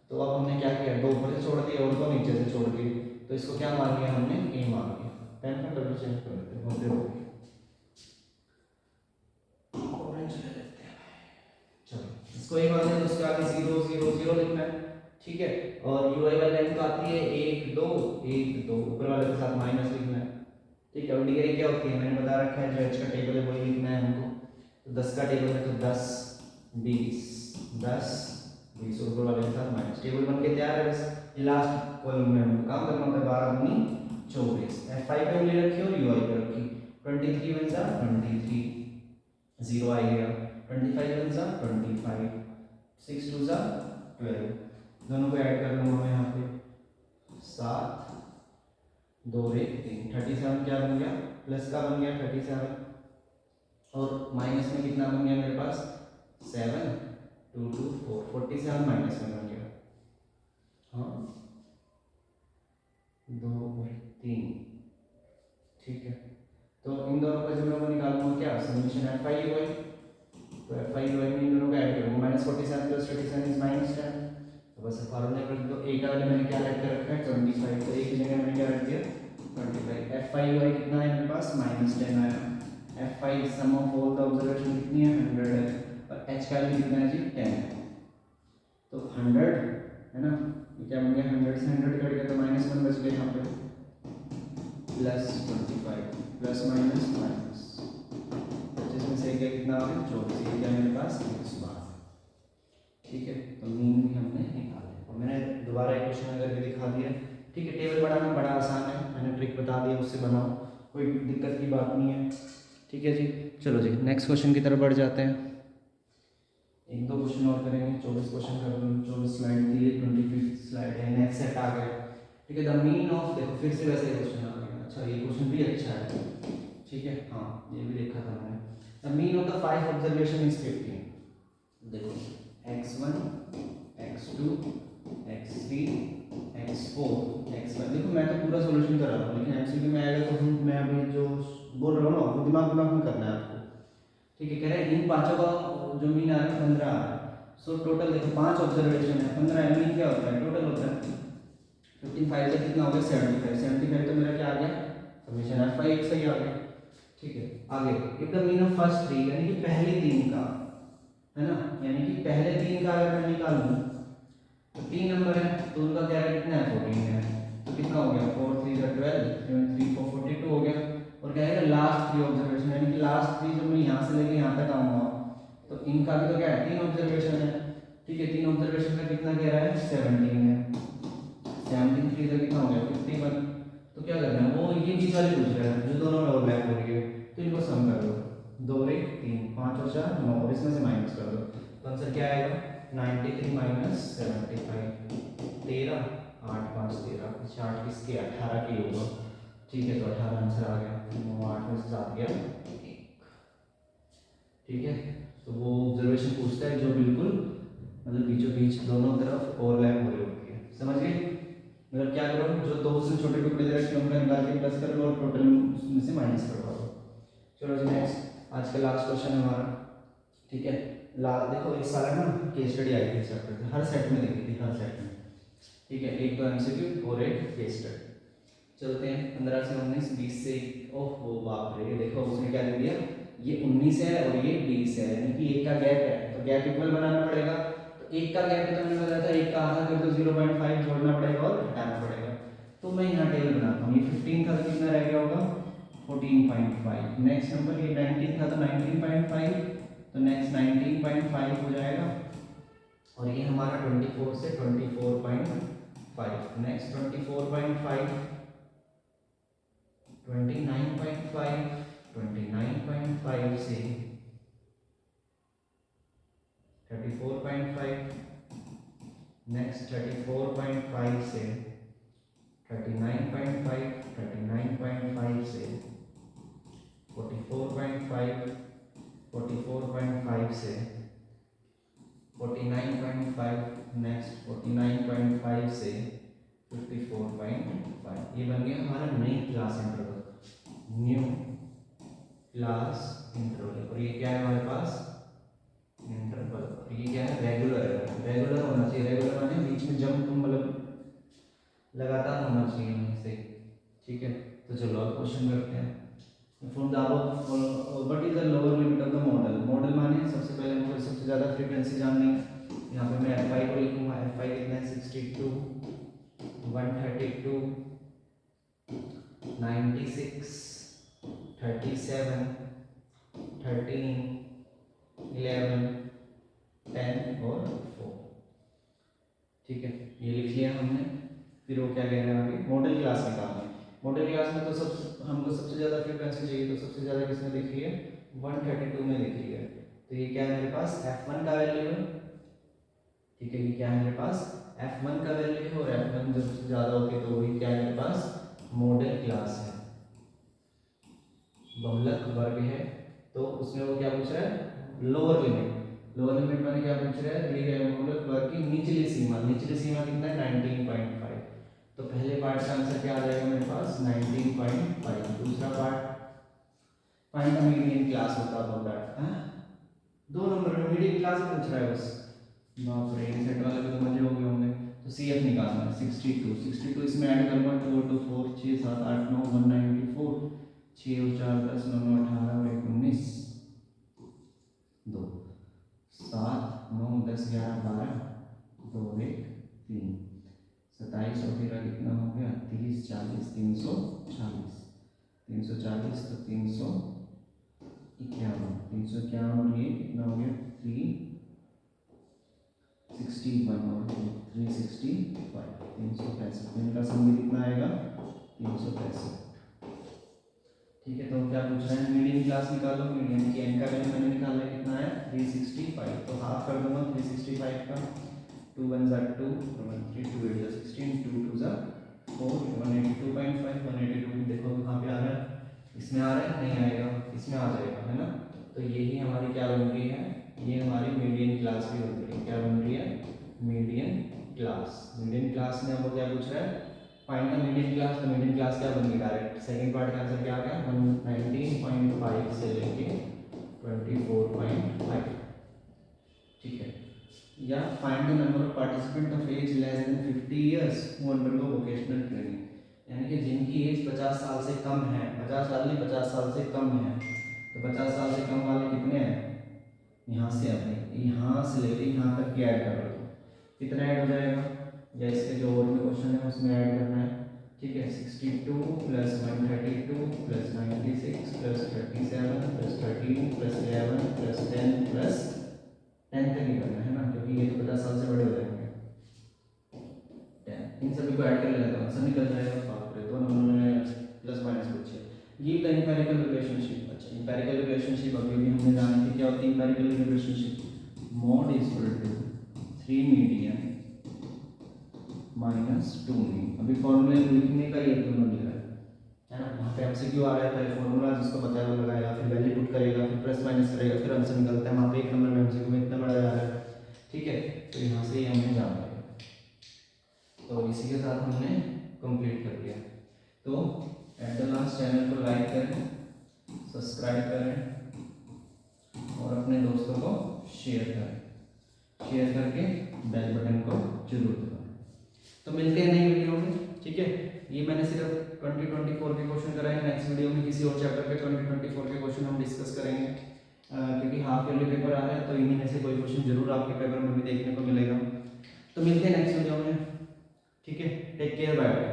तो अब हमने क्या किया, 2 ऊपर से छोड़ दिए और 2 नीचे से छोड़ दिए, तो इसको क्या मान लिया हमने, ए मान लिया। पेन का कलर चेंज कर लेते हैं, बहुत देर हो गई। 2 ऊपर से छोड़ दिए और 2 नीचे से छोड़ दिए, तो इसको क्या मान लिया हमने, ए मान लिया। पेन का कलर चेंज कर लेते हैं, बहुत देर हो गई। 2 ऊपर से छोड़ दिए और 2 नीचे से छोड़ दिए, तो इसको क्या मान लिया हमने, ए मान लिया। इसको एक बार तो उसके आगे 0 0 0 लिखना है, ठीक है। और ui वाली लाइन तो आती है 1 2 1 2, ऊपर वाले के साथ माइनस लिखना है, ठीक है। और डिग्री क्या होती है मैंने बता रखा है, जो h का टेबल है वही लिखना है हमको। तो 10 का टेबल है तो 10 20 10 20, ऊपर वाले के साथ माइनस, टेबल बन के तैयार है। बस लास्ट कॉलम में हमको काम करना होता है, 12 दूनी 24, f5 पे उंगली रखी और ui पे रखी, 23 बन जा 23 0 आ गया, 25 बन जा 25 6 2 जा 12, दोनों को ऐड कर लूँगा मैं यहाँ पे 7 2 1 3, 37 क्या बन गया, प्लस का बन गया 37, और माइनस में कितना बन गया मेरे पास 7 2 2 4, 47 माइनस में बन गया, हाँ 2 और 3, ठीक है। तो इन दोनों का जब मैं निकालूंगा क्या समीशन f5 ui, तो f5 ui में इन दोनों का ऐड करूँगा, -47 + 37 इज -10, तो बस फॉर्मूला कर दो। a का वैल्यू मैंने क्या रख के रखा है 25, तो a की जगह मैंने क्या रख दिया 25, f5 ui कितना है मेरे पास -10 आया, f5 sum of all the observation कितनी है 100 है, और h का वैल्यू कितना है जी 10, तो 100 है ना, ये क्या बन गया 100 से 100 कट गया तो -1 बच गया यहाँ पे, +25 प्लस माइनस माइनस 25 में से क्या कितना आ गया 24, ये क्या मेरे पास 12, ठीक है। तो मीन भी हमने निकाला, और मैंने दोबारा एक क्वेश्चन करके दिखा दिया, ठीक है। टेबल बनाना बड़ा आसान है, मैंने ट्रिक बता दिया, उससे बनाओ, कोई दिक्कत की बात नहीं है, ठीक है जी। चलो जी नेक्स्ट क्वेश्चन की तरफ बढ़ जाते हैं, एक दो क्वेश्चन और करेंगे, 24 क्वेश्चन कर लूँ, 24 स्लाइड थी, 25 स्लाइड है, नेक्स्ट सेट आ गया, ठीक है। द मीन ऑफ, देखो फिर से वैसे क्वेश्चन आ गया, अच्छा ये क्वेश्चन भी अच्छा है, ठीक है, हाँ ये भी देखा था मैंने। The mean of the 5 observation is 15, देखो x1 x2 x3 x4 x5, देखो मैं तो पूरा सॉल्यूशन कर रहा हूँ, लेकिन एमसीक्यू में आएगा तो मैं अभी जो बोल रहा हूँ ना वो दिमाग में करना है आपको, ठीक है। कह रहे हैं इन पांचों का जो मीन आ रहा है 15 आ रहा है, सो टोटल देखो 5 ऑब्जर्वेशन है, 15 मीन क्या होता है टोटल होता है, 15 5 से कितना हो गया 75, 75 तो मेरा क्या आ गया समीशन f5 सही आ गया, ठीक है। आगे if the mean of first 3, यानी कि पहले 3 का है ना, यानी कि पहले 3 का अगर मैं निकालूं तो 3 नंबर है तो उनका क्या है कितना है 14 है, तो कितना हो गया 4 3 12 3 4 42 हो गया। और क्या है लास्ट 3 ऑब्जर्वेशन, यानी कि लास्ट 3 जब मैं यहाँ से लेके यहाँ तक आऊँगा तो इनका भी तो क्या है 3 ऑब्जर्वेशन है, ठीक है। 3 ऑब्जर्वेशन का कितना कह रहा है 17 है, 17 3 से कितना हो गया 51, तो क्या करना है वो ये चीज वाली पूछ रहा है जो दोनों में ओवरलैप हो रही है, तो इनको सम कर दो, 2 1 3 5 और 4 9, और इसमें से माइनस कर दो, तो आंसर क्या आएगा 93 - 75, 13 8 5 13, 8 किसके 18 के होगा, ठीक है। तो 18 आंसर आ गया, 9 8 में से 7 गया 1, ठीक है। तो वो ऑब्जर्वेशन पूछता है जो बिल्कुल मतलब बीचों बीच दोनों तरफ ओवरलैप हो रही होती है, समझ गए। मतलब क्या करो जो 2 से छोटे टुकड़े दे रखे उनका निकाल के प्लस कर लो और टोटल में से माइनस करवा दो। चलो जी नेक्स्ट आज का लास्ट क्वेश्चन है हमारा, ठीक है। देखो इस साल ना केस स्टडी आई थी चैप्टर में, हर सेट में देखी थी, हर सेट में, ठीक है। एक तो एमसीक्यू और एक केस स्टडी। चलते हैं 15 से 19 20 से, ओहो बाप रे, देखो उसने क्या दे दिया, ये 19 है और ये 20 है, यानी कि एक का गैप है, तो गैप इक्वल बनाना पड़ेगा। तो एक का गैप तो मैंने बताया था, एक का आधा कर तो 0.5 जोड़ना पड़ेगा और हटाना पड़ेगा। तो मैं यहाँ टेबल बनाता हूँ, ये 15 था तो कितना रह गया होगा 14.5, नेक्स्ट नंबर ये 19 था तो 19.5, तो नेक्स्ट 19.5 हो जाएगा, और ये हमारा 24 से 24.5, नेक्स्ट 24.5 29.5 29.5 से 34.5, नेक्स्ट 34.5 से 39.5 39.5 से 44.5 44.5 से 49.5, नेक्स्ट 49.5 से 54.5, ये बन गया हमारा नई class interval, new class interval. और ये क्या है हमारे पास इंटरवल, और ये क्या है रेगुलर है, रेगुलर होना चाहिए, रेगुलर माने बीच में जंप मतलब लगातार होना चाहिए हमें से, ठीक है। तो चलो अब क्वेश्चन करते हैं। From the above what is the lower limit of the model, model माने सबसे पहले मुझे सबसे ज़्यादा फ्रीक्वेंसी जाननी है, 62, 132, 96, 37, 13, 11, 10 और 4। ठीक है, ये लिख लिया हमने। फिर वो क्या कह रहे हैं आगे, मॉडल क्लास निकालना है। मॉडल क्लास में तो हमको सबसे ज़्यादा फ्रीक्वेंसी चाहिए, तो सबसे ज़्यादा किसमें दिख रही है, 132 में दिख रही है। तो ये क्या है मेरे पास, f1 का वैल्यू है। ठीक है, ये क्या है मेरे पास, f1 का वैल्यू है, और f1 जब सबसे ज़्यादा होती है तो वही क्या है मेरे पास, मॉडल क्लास है, बहुलक वर्ग है। तो उसमें वो क्या पूछ रहा है, लोअर लिमिट। लोअर लिमिट मैंने क्या पूछ रहा है, दिए गए बहुलक वर्ग की निचली सीमा। निचली सीमा कितना है, 19.5। तो पहले पार्ट का आंसर क्या आ जाएगा मेरे पास, 19.5। दूसरा part find the median class होता है दैट है, 2 नंबर में मीडियन क्लास पूछ रहा है बस। बाप रे, इन सेट वाले पे तो मजे हो गए होंगे। तो CF निकालना है, 62 इसमें ऐड करूंगा, 2 और 2 4, 6 7 8 9 194, 6 और 4 10 9 9 18 और 1 19, 2 7 9 10 11 12 2 1 3 27 और 13 कितना हो गया, 30 40 340, 340 तो 351, 351 और ये कितना हो गया, 361 और 365, 365। इनका सम भी कितना आएगा, 365। ठीक है, तो क्या पूछ रहे हैं, मीडियन क्लास निकालो। मीडियन की n का वैल्यू मैंने निकाला है, कितना है, 365। तो हाफ कर दूंगा 365 का, 2 1 ज़ा 2, 1 3 2 8 ज़ा 16, 2 2 ज़ा 4, 182.5, 182 देखो कहाँ पे आ रहा है, इसमें आ रहा है, नहीं आएगा, इसमें आ जाएगा, है ना। तो यही हमारी क्या बन रही है, ये हमारी मीडियन क्लास भी बन रही है। क्या बन रही है, मीडियन क्लास। मीडियन क्लास में अब क्या पूछ रहा है, फाइंड द मीडियन क्लास। तो मीडियन क्लास क्या बन गई, डायरेक्ट सेकंड पार्ट का आंसर क्या आ गया, 19.5 से लेके 24.5। ठीक है, या find the number of participant of age less than 50 years who undergo vocational training. यानी कि जिनकी एज 50 साल से कम है, 50 साल नहीं 50 साल से कम है। तो 50 साल से कम वाले कितने हैं, यहाँ से अपने यहाँ से लेके यहाँ तक की ऐड कर रहे हो, कितना ऐड हो जाएगा, या इसके जो और भी क्वेश्चन है उसमें ऐड करना है। ठीक है, 62 plus 132 plus 96 plus 37 plus 13 plus 11 plus 10 plus 10 तक ही करना है ना, क्योंकि ये तो 50 साल से बड़े हो जाएंगे। 10 इन सभी को ऐड कर लेता हूँ, आंसर निकल जाएगा। बाप रे, तो उन्होंने प्लस माइनस पूछे। ये द इंपेरिकल रिलेशनशिप। अच्छा, इंपेरिकल रिलेशनशिप अभी भी हमने जानी थी, क्या होती है empirical relationship, mode is equal to 3 median minus 2 mean. अभी फॉर्मूले लिखने का ये दोनों लिखा है ना, वहाँ पे MCQ आ रहा है, पहले फॉर्मूला जिसको बताया वो लगाएगा, फिर वैल्यू पुट करेगा, फिर प्लस माइनस करेगा, फिर आंसर निकलता है। वहाँ पे 1 नंबर में MCQ में इतना बड़ा जा रहा है। ठीक है, तो यहाँ से हमने जान लिया, तो इसी के साथ हमने कंप्लीट कर दिया। तो एट द लास्ट चैनल को लाइक करें, सब्सक्राइब करें और अपने दोस्तों को शेयर करें, शेयर करके बेल बटन को जरूर दबाएं। तो मिलते हैं नई वीडियो में। ठीक है, ये मैंने सिर्फ 2024 के क्वेश्चन कराए हैं। नेक्स्ट वीडियो में किसी और चैप्टर के 2024 के क्वेश्चन हम डिस्कस करेंगे, क्योंकि हाफ ईयरली पेपर आ रहा है, तो इन्हीं में से कोई क्वेश्चन जरूर आपके पेपर में भी देखने को मिलेगा। तो मिलते हैं नेक्स्ट वीडियो में। ठीक है, टेक केयर, बाय बाय।